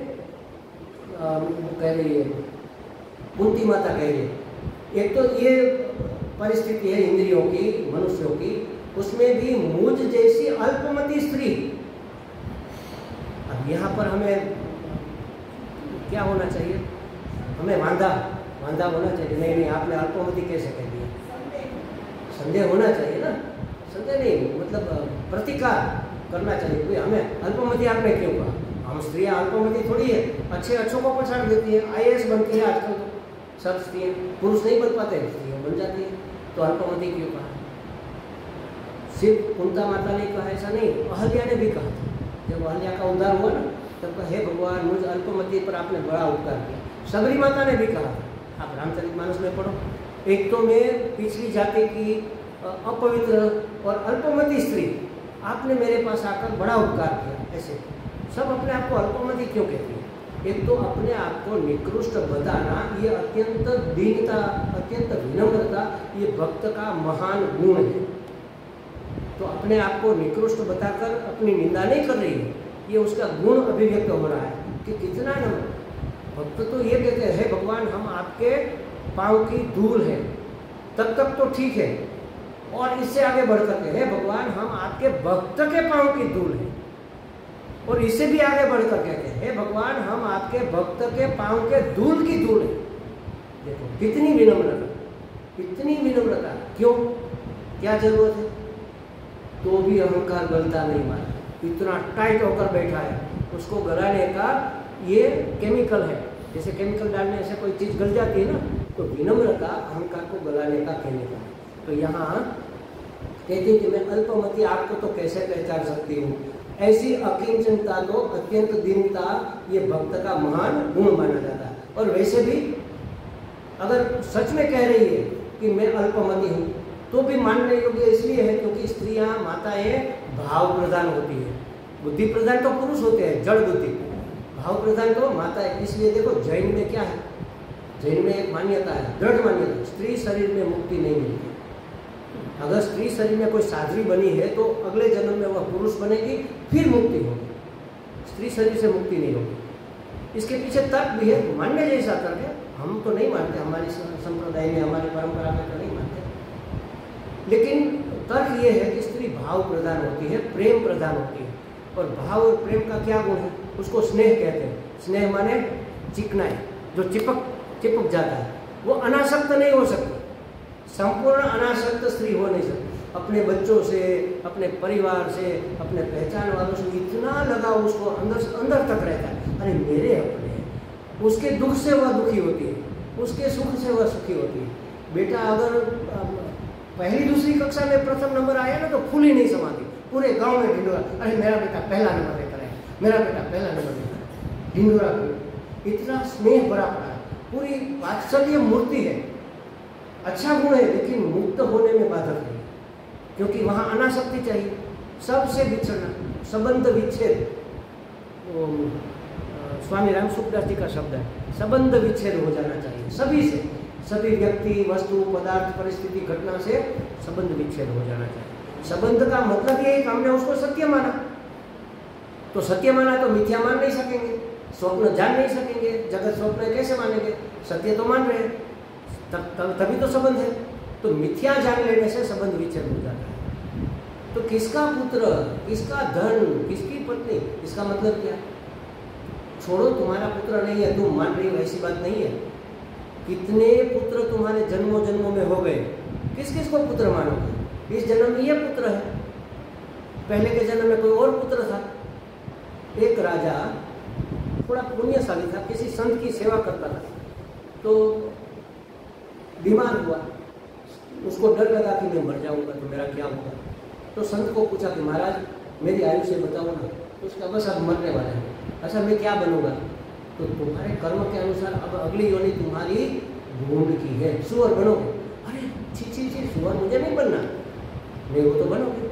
कह रही है, कुंती माता कह रही है, एक तो ये परिस्थिति है इंद्रियों की, मनुष्यों की, उसमें भी मुझ जैसी अल्पमती स्त्री। अब यहाँ पर हमें क्या होना चाहिए? हमें वांधा होना चाहिए। नहीं नहीं, आपने अल्पमती कैसे कह दिया? संदेह होना चाहिए ना, संदेह नहीं, मतलब प्रतिकार करना चाहिए। कोई हमें अल्पमती आपने क्यों कहा? हम स्त्रियाँ अल्पमती थोड़ी है, अच्छों को पछाड़ देती है, IAS बनती है आजकल तो सब स्त्रियाँ, पुरुष नहीं बन पाते, स्त्रियाँ बन जाती है, तो अल्पमती क्यों कहा? सिर्फ कुंता माता ने कहा ऐसा नहीं, अहल्या ने भी कहा था। जब अहल्या का उद्धार हुआ ना, तब कहा, हे भगवान, मुझ अल्पमती पर आपने बड़ा उपकार किया। सबरी माता ने भी कहा, आप रामचरितमानस में पढ़ो, एक तो मैं पिछली जाति की अपवित्र और अल्पमती स्त्री, आपने मेरे पास आकर बड़ा उपकार किया। ऐसे सब अपने आप को अल्पमती क्यों कहती है? एक तो अपने आप को निकृष्ट बताना, ये अत्यंत दीनता, अत्यंत विनम्रता, ये भक्त का महान गुण है। तो अपने आप को निकृष्ट बताकर अपनी निंदा नहीं कर रही है, ये उसका गुण अभिव्यक्त हो रहा है कि कितना नम्र। भक्त तो ये कहते हैं, हे भगवान, हम आपके पाँव की धूल है, तब तक तो ठीक है, और इससे आगे बढ़ करके, हे भगवान, हम आपके भक्त के पाँव की धूल है, और इससे भी आगे बढ़ कर कहते हैं, हे भगवान, हम आपके भक्त के पाँव के धूल की धूल है। देखो कितनी विनम्रता, कितनी विनम्रता। क्यों? क्या जरूरत है? तो भी अहंकार गलता नहीं माना, इतना टाइट होकर बैठा है, उसको गलाने का ये केमिकल है। जैसे केमिकल डालने से कोई चीज़ गल जाती है ना, तो विनम्रता अहंकार को गलाने का केमिकल है। तो यहाँ कहते हैं कि मैं अल्पमती आपको तो कैसे पहचान सकती हूँ? ऐसी अकिंचनता तो, अत्यंत दीनता, ये भक्त का महान गुण माना जाता है। और वैसे भी अगर सच में कह रही है कि मैं अल्पमती हूँ, तो भी मानने योग्य इसलिए है क्योंकि स्त्रियां, माताएं भाव प्रधान होती है। बुद्धि प्रधान तो पुरुष होते हैं, जड़ बुद्धि, भाव प्रधान तो माता है। इसलिए देखो जैन में क्या है, जैन में एक मान्यता है, दृढ़ मान्यता, स्त्री शरीर में मुक्ति नहीं मिलती। अगर स्त्री शरीर में कोई साध्वी बनी है तो अगले जन्म में वह पुरुष बनेगी, फिर मुक्ति होगी, स्त्री शरीर से मुक्ति नहीं होगी। इसके पीछे तर्क भी है, मानने जैसा तर्क है, हम तो नहीं मानते, हमारी संप्रदाय में, हमारी परंपरा में तो नहीं मानते। लेकिन तर्क ये है कि स्त्री भाव प्रधान होती है, प्रेम प्रधान होती है। और भाव और प्रेम का क्या गुण है? उसको स्नेह कहते हैं। स्नेह माने चिकनाई, जो चिपक जाता है, वो अनासक्त नहीं हो सकती, संपूर्ण अनासक्त स्त्री हो नहीं सकती। अपने बच्चों से, अपने परिवार से, अपने पहचान वालों से इतना लगाव उसको अंदर तक रहता है, अरे मेरे अपने हैं। उसके दुख से वह दुखी होती है, उसके सुख से वह सुखी होती है। बेटा अगर पहली दूसरी कक्षा में प्रथम नंबर आया ना, तो फूल ही नहीं समाती, पूरे गांव में ढिंडोरा, अरे मेरा बेटा पहला नंबर लेकर आया, मेरा बेटा पहला नंबर लेकर आया, ढिंडोरा। इतना स्नेह भरा पड़ा है, पूरी वात्सल्य मूर्ति है। अच्छा गुण है, लेकिन मुक्त होने में बाधक है, क्योंकि वहाँ अनासक्ति चाहिए, सबसे बिछड़ना, संबंध विच्छेद। स्वामी राम सुखदास जी का शब्द है, संबंध विच्छेद हो जाना चाहिए सभी से, सभी व्यक्ति, वस्तु, पदार्थ, परिस्थिति, घटना से संबंध विच्छेद हो जाना चाहिए। संबंध का मतलब ये है कि हमने उसको सत्य माना, तो सत्य माना तो मिथ्या मान नहीं सकेंगे, स्वप्न जान नहीं सकेंगे, जगत स्वप्न कैसे मानेंगे? सत्य तो मान रहे हैं, तभी तो संबंध है। तो मिथ्या जान लेने से संबंध विच्छेद हो जाता है। तो किसका पुत्र, किसका धन, किसकी पत्नी, इसका मतलब क्या? छोड़ो, तुम्हारा पुत्र नहीं है, तुम मान रही हो, ऐसी बात नहीं है। कितने पुत्र तुम्हारे जन्मों जन्मों में हो गए, किस किस को पुत्र मानोगे? इस जन्म में ये पुत्र है, पहले के जन्म में कोई और पुत्र था। एक राजा थोड़ा पुण्यशाली था, किसी संत की सेवा करता था, तो बीमार हुआ, उसको डर लगा कि मैं मर जाऊंगा तो मेरा क्या होगा। तो संत को पूछा कि महाराज मेरी आयु से बताओ ना। तो उसका बस अब मरने वाला है। अच्छा मैं क्या बनूंगा? तो तुम्हारे कर्म के अनुसार अब अगली योनि तुम्हारी ढूंढ की है, सुअर बनोगे। अरे छी छी छी, सुअर मुझे नहीं बनना, नहीं वो तो बनोगे।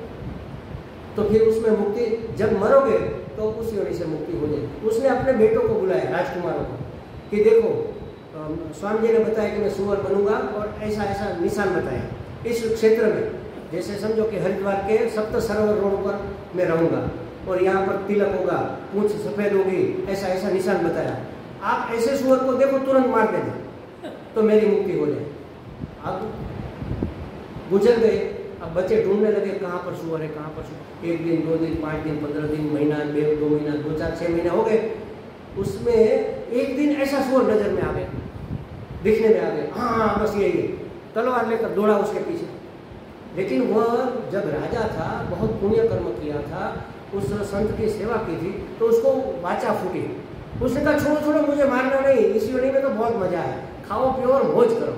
तो फिर उसमें मुक्ति, जब मरोगे तो उस योनि से मुक्ति हो जाएगी। उसने अपने बेटों को बुलाया, राजकुमारों को, कि देखो स्वामी जी ने बताया कि मैं सुअर बनूंगा और ऐसा ऐसा निशान बताया इस क्षेत्र में। जैसे समझो कि हरिद्वार के सप्त सरोवर रोड पर मैं रहूंगा और यहाँ पर तिलक होगा, पूंछ सफेद होगी, ऐसा ऐसा निशान बताया। आप ऐसे सुअर को देखो तुरंत मार देना तो मेरी मुक्ति हो जाए। अब गुजर गए, अब बच्चे ढूंढने लगे कहाँ पर सुअर है, कहाँ पर सुअर। 1 दिन 2 दिन 5 दिन 15 दिन, महीना 2 महीना 2 4 6 महीने हो गए। उसमें एक दिन ऐसा सुअर नजर में आ गया, दिखने में आ गया। हाँ बस यही है, तलवार लेकर दौड़ा उसके पीछे। लेकिन वह जब राजा था, बहुत पुण्य कर्म किया था, उस संत की सेवा की थी, तो उसको वाचा फूटी। उसने कहा छोड़ो छोड़ो, मुझे मारना नहीं, इस योनि में तो बहुत मजा है, खाओ पियो और मौज करो।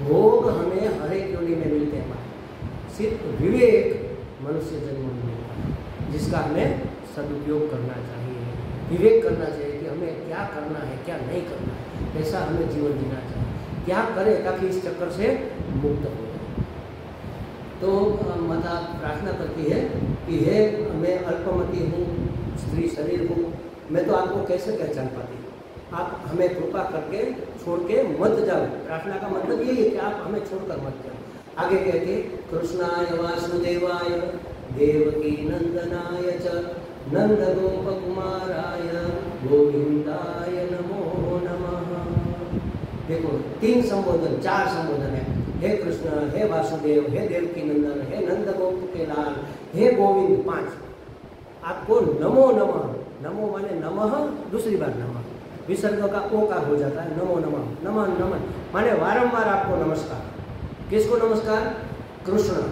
भोग हमें हर एक योनि में मिलते हैं, सिर्फ विवेक मनुष्य जन्म में मिलता है, जिसका हमें सदुपयोग करना चाहिए। विवेक करना चाहिए कि हमें क्या करना है, क्या नहीं करना है, कैसा हमें जीवन जीना चाहिए, क्या करें ताकि इस चक्कर से मुक्त हो जाए। तो माता प्रार्थना करती है कि हे मैं अल्पमति हूँ, स्त्री शरीर हूँ, मैं तो आपको कैसे पहचान पाती, आप हमें कृपा करके छोड़ के मत जाओ। प्रार्थना का मतलब यही है कि आप हमें छोड़कर मत जाओ। आगे कहते कृष्णाय वासुदेवाय देवकी नंदनाय च नंद गोप कुमाराय गोविंदाय नमो नमः। देखो 3 संबोधन, 4 संबोधन है। हे कृष्ण, हे वासुदेव, हे देवकी नंदन, हे नंद गोप के लाल, हे गोविंद, 5। आपको नमो नमः, नमो माने नमः, दूसरी बार नमः, विसर्ग का ओकार हो जाता है, नमो नमः, नमन नमन माने वारंवार आपको नमस्कार। किसको नमस्कार? कृष्ण,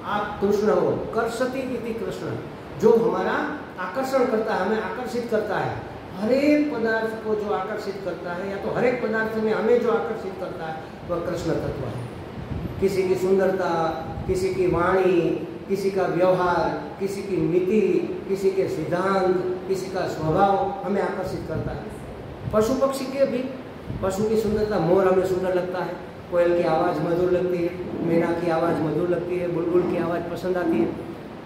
आप कृष्ण हो। कर्षति इति कृष्ण, जो हमारा आकर्षण करता है, हमें आकर्षित करता है। हर एक पदार्थ को जो आकर्षित करता है, या तो हर एक पदार्थ में हमें जो आकर्षित करता है, वह कृष्ण तत्व है। किसी की सुंदरता, किसी की वाणी, किसी का व्यवहार, किसी की नीति, किसी के सिद्धांत, किसी का स्वभाव हमें आकर्षित करता है। पशु पक्षी के भी, पशु की सुंदरता, मोर हमें सुंदर लगता है, कोयल की आवाज़ मधुर लगती है, मैना की आवाज़ मधुर लगती है, बुलबुल की आवाज़ पसंद आती है,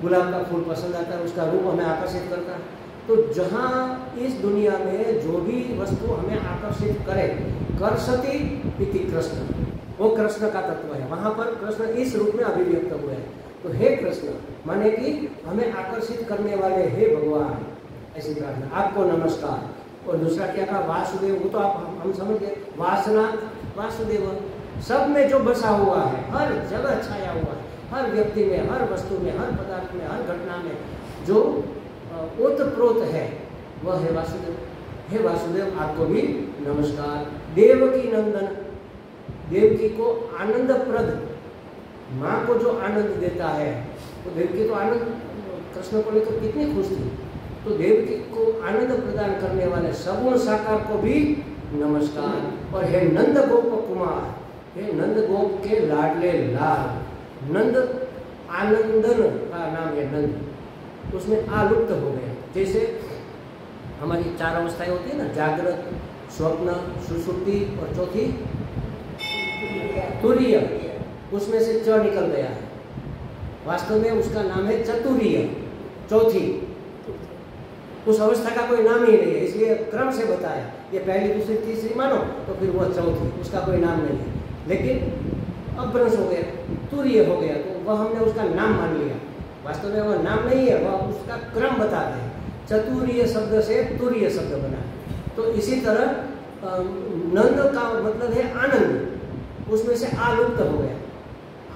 गुलाब का फूल पसंद आता है, उसका रूप हमें आकर्षित करता है। तो जहाँ इस दुनिया में जो भी वस्तु हमें आकर्षित करे, कर्षति इति कृष्ण, वो कृष्ण का तत्व है। वहाँ पर कृष्ण इस रूप में अभिव्यक्त हुए हैं। तो हे कृष्ण माने कि हमें आकर्षित करने वाले हे भगवान, ऐसी प्रार्थना। आपको नमस्कार। और दूसरा क्या कहा? वासुदेव, वो तो आप हम समझ गए। वासना वासुदेव, सब में जो बसा हुआ है, हर जगह छाया हुआ है, हर व्यक्ति में, हर वस्तु में, हर पदार्थ में, हर घटना में जो ओतप्रोत है, वह है वासुदेव। हे वासुदेव आपको भी नमस्कार। देवकी नंदन, देवकी को आनंदप्रद, माँ को जो आनंद देता है, तो देवकी तो आनंद, कृष्ण को लेकर कितनी खुश थी। तो देवकी को आनंद प्रदान करने वाले सगुण साकार को भी नमस्कार। और हे नंद गोप कुमार, हे नंद गोप के लाडले लाल, नंद आनंदन का नाम है नंद, उसमें आलुप्त हो गया। जैसे हमारी 4 अवस्थाएं होती है ना, जागृत, स्वप्न, सुषुप्ति और चौथी तुरीय, उसमें से च निकल गया है। वास्तव में उसका नाम है चतुरीय, चौथी। उस अवस्था का कोई नाम ही नहीं है, इसलिए क्रम से बताया, ये पहली दूसरी तीसरी मानो तो फिर वह चौथी, उसका कोई नाम नहीं है। लेकिन अपभ्रंश हो गया, तुरीय हो गया, तो वह हमने उसका नाम मान लिया। वास्तव में वह नाम नहीं है, वह उसका क्रम बताते हैं। चतुरीय शब्द से तुरीय शब्द बना। तो इसी तरह नंद का मतलब है आनंद, उसमें से आलुप्त हो गया।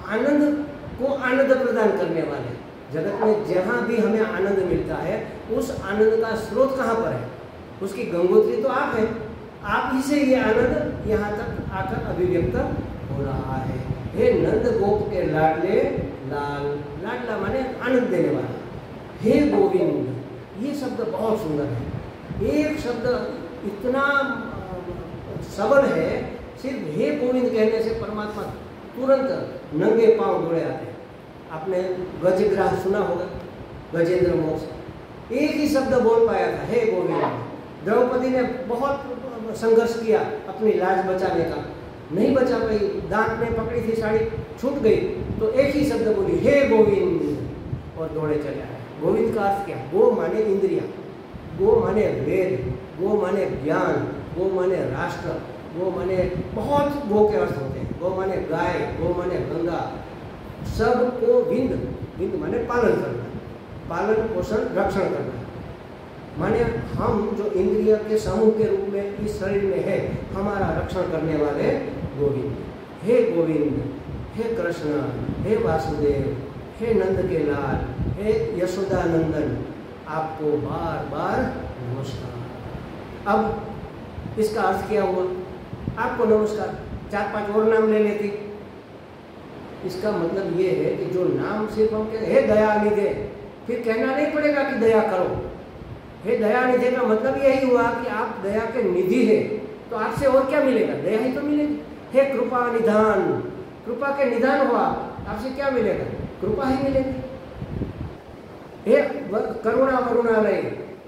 आनंद को आनंद प्रदान करने वाले, जगत में जहाँ भी हमें आनंद मिलता है, उस आनंद का स्रोत कहाँ पर है? उसकी गंगोत्री तो आप है, आप ही से ये आनंद यहाँ तक आकर अभिव्यक्त हो रहा है। हे नंद गोप के लाडले लाल, लाडला माने आनंद देने वाला। हे गोविंद, ये शब्द बहुत सुंदर है। एक शब्द इतना सबल है सिर्फ हे गोविंद कहने से परमात्मा तुरंत नंगे पांव दौड़े आते हैं। आपने गजग्राह सुना होगा, गजेंद्र मोक्ष, एक ही शब्द बोल पाया था, हे गोविंद। द्रौपदी ने बहुत संघर्ष किया अपनी लाज बचाने का, नहीं बचा पाई, दांत में पकड़ी थी साड़ी, छूट गई, तो एक ही शब्द बोली, हे गोविंद, और दौड़े चले आए। गोविंद का अर्थ क्या? गो माने इंद्रिया, गो माने वेद, गो माने ज्ञान, गो माने राष्ट्र, गो माने बहुत गो के अर्थ होते हैं। गो माने गाय, गो माने गंगा, सबको विंद, विंद माने पालन करना, पालन पोषण रक्षण करना, माने हम जो इंद्रिय के समूह के रूप में इस शरीर में है, हमारा रक्षण करने वाले गोविंद। हे गोविंद, हे कृष्ण, हे वासुदेव, हे नंद के लाल, हे यशोदा नंदन, आपको बार बार नमस्कार। अब इसका अर्थ क्या हुआ? आपको नमस्कार, 4-5 और नाम ले लेती। इसका मतलब ये है कि जो नाम सिर्फ हम कहते हे दयानिधे, फिर कहना नहीं पड़ेगा कि दया करो। हे दयानिधे का मतलब यही हुआ कि आप दया के निधि है, तो आपसे और क्या मिलेगा? दया ही तो मिलेगी। हे कृपा निधान, कृपा के निधान हुआ, आपसे क्या मिलेगा? कृपा ही मिलेगी। हे करुणा वरुणालय,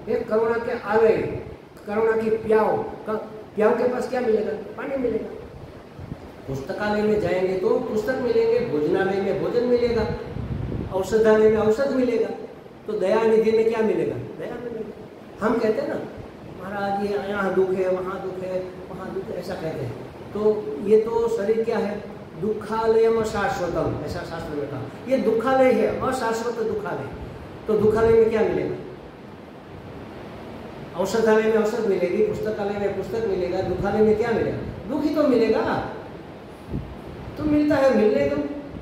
हे करुणा के आलय, करुणा की प्याव, प्याव के पास क्या मिलेगा? पानी मिलेगा। पुस्तकालय में जाएंगे तो पुस्तक मिलेंगे, भोजनालय में भोजन मिलेगा, औषधालय में औषध मिलेगा, तो दया निधि में क्या मिलेगा? दया मिलेगा। हम कहते हैं ना, महाराज ये यहाँ दुख है, वहाँ दुख है, वहाँ दुख है, ऐसा कहते हैं। तो ये तो शरीर क्या है? दुखालयम अशाश्वतम, ऐसा शास्त्र में कहा। ये दुखालय है, अशाश्वत दुखालय। तो दुखालय में क्या मिलेगा? औषधालय में औषध मिलेगी, पुस्तकालय में पुस्तक मिलेगा, दुखालय में क्या मिलेगा? दुख ही तो मिलेगा। तो मिलता है, मिलने दो,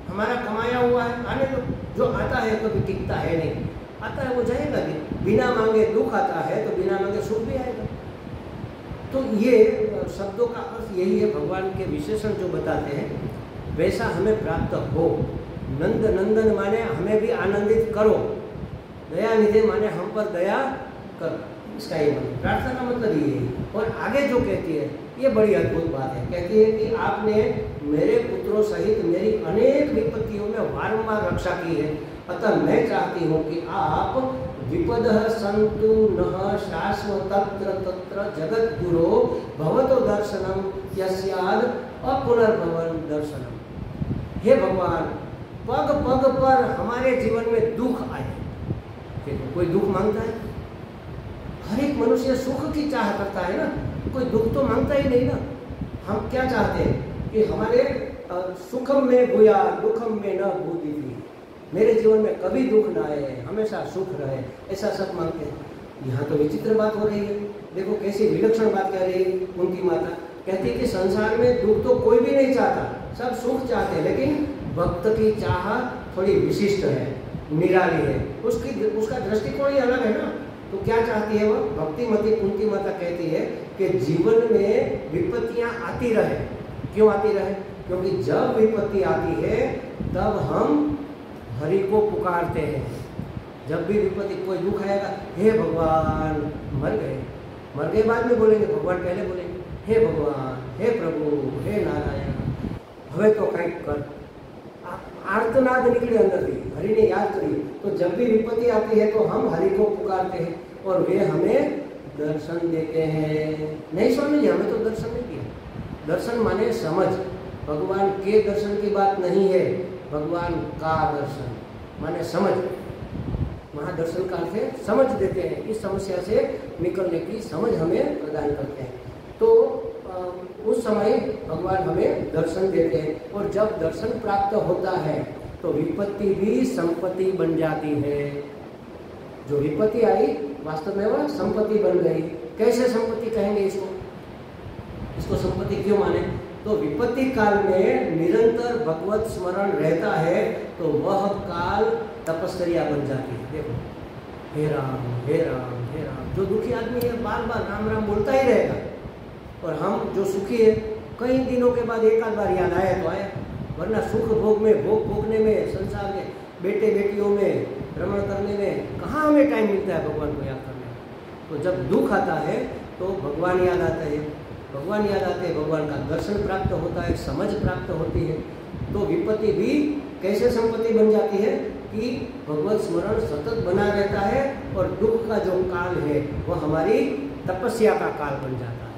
हमारा कमाया हुआ है, आने दो। जो आता है कभी टिकता है नहीं, आता है वो जाएगा भी। बिना मांगे दुख आता है तो बिना मांगे सुख भी आएगा। तो ये शब्दों का अर्थ यही है, भगवान के विशेषण जो बताते हैं वैसा हमें प्राप्त हो। नंद नंदन माने हमें भी आनंदित करो, दया निधि माने हम पर दया करो, इसका ये मतलब, प्रार्थना का मतलब ये है। और आगे जो कहती है ये बड़ी अद्भुत बात है, कहती है कि आपने मेरे पुत्रों सहित मेरी अनेक विपत्तियों में वारंवार रक्षा की है, अतः मैं चाहती हूँ कि आप विपदः सन्तु नः शाश्वतत्र तत्र जगद्गुरो भवतो दर्शनम यस्याद अपुनर्भवन दर्शनम। हे भगवान, पग पग पर हमारे जीवन में दुख आए। देखो, कोई दुख मांगता है? हर एक मनुष्य सुख की चाह करता है ना, कोई दुख तो मांगता ही नहीं ना। हम क्या चाहते हैं कि हमारे सुखम में भूया दुखम में न भूति, मेरे जीवन में कभी दुख ना आए, हमेशा सुख रहे, ऐसा सब मांगते हैं। यहाँ तो विचित्र बात हो रही है। देखो कैसी विलक्षण बात कह रही है कुंती माता, कहती है कि संसार में दुख तो कोई भी नहीं चाहता, सब सुख चाहते हैं, लेकिन भक्त की चाह थोड़ी विशिष्ट है, निराली है, उसका दृष्टिकोण ही अलग है ना। तो क्या चाहती है वह? भक्तिमती कुंती माता कहती है कि जीवन में विपत्तियां आती रहे। क्यों आती रहे? क्योंकि जब विपत्ति आती है तब हम हरि को पुकारते हैं। जब भी विपत्ति, कोई दुख आएगा, हे भगवान, मर गए बाद में बोलेंगे, भगवान पहले बोलेंगे, हे भगवान, हे प्रभु, हे नारायण, हमें तो कहीं कर। आर्तनाद निकले अंदर से, हरि ने याद करी। तो जब भी विपत्ति आती है तो हम हरि को पुकारते हैं और वे हमें दर्शन देते हैं। नहीं स्वामी जी, हमें तो दर्शन नहीं दिया। दर्शन माने समझ, भगवान के दर्शन की बात नहीं है, भगवान का दर्शन माने समझ। महादर्शन का अर्थ है समझ देते हैं, इस समस्या से निकलने की समझ हमें प्रदान करते हैं। तो उस समय भगवान हमें दर्शन देते हैं, और जब दर्शन प्राप्त होता है तो विपत्ति भी संपत्ति बन जाती है। जो विपत्ति आई वास्तव में वह संपत्ति बन गई। कैसे संपत्ति कहेंगे इसको? इसको संपत्ति क्यों माने? तो विपत्ति काल में निरंतर भगवत स्मरण रहता है तो वह काल तपस्या बन जाती है। देखो, हे राम हे राम हे राम, जो दुखी आदमी है बार बार राम राम बोलता ही रहेगा, और हम जो सुखी है कई दिनों के बाद एक आध बार याद आया तो आया, वरना सुख भोग में, भोगने में, संसार में, बेटे बेटियों में, भ्रमण करने में कहाँ हमें टाइम मिलता है भगवान को याद करने। तो जब दुख आता है तो भगवान याद आता है, भगवान याद आते हैं, भगवान का दर्शन प्राप्त होता है, समझ प्राप्त होती है, तो विपत्ति भी कैसे संपत्ति बन जाती है कि भगवत स्मरण सतत बना रहता है और दुख का जो काल है वह हमारी तपस्या का काल बन जाता है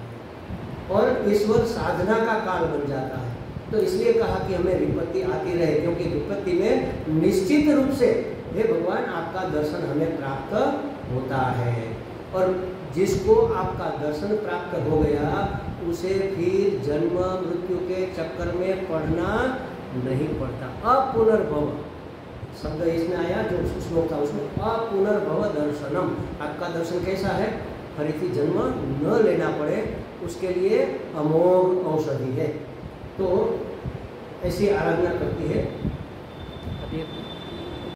और ईश्वर साधना का काल बन जाता है। तो इसलिए कहा कि हमें विपत्ति आती रहे, क्योंकि विपत्ति में निश्चित रूप से हे भगवान आपका दर्शन हमें प्राप्त होता है और जिसको आपका दर्शन प्राप्त हो गया उसे फिर जन्म मृत्यु के चक्कर में पड़ना नहीं पड़ता। अपुनर्भव शब्द इसमें आया, जो श्लोक था उसमें अपुनर्भव दर्शनम, आपका दर्शन कैसा है, फरीथी जन्म न लेना पड़े, उसके लिए अमोघ औषधि है। तो ऐसी आराधना करती है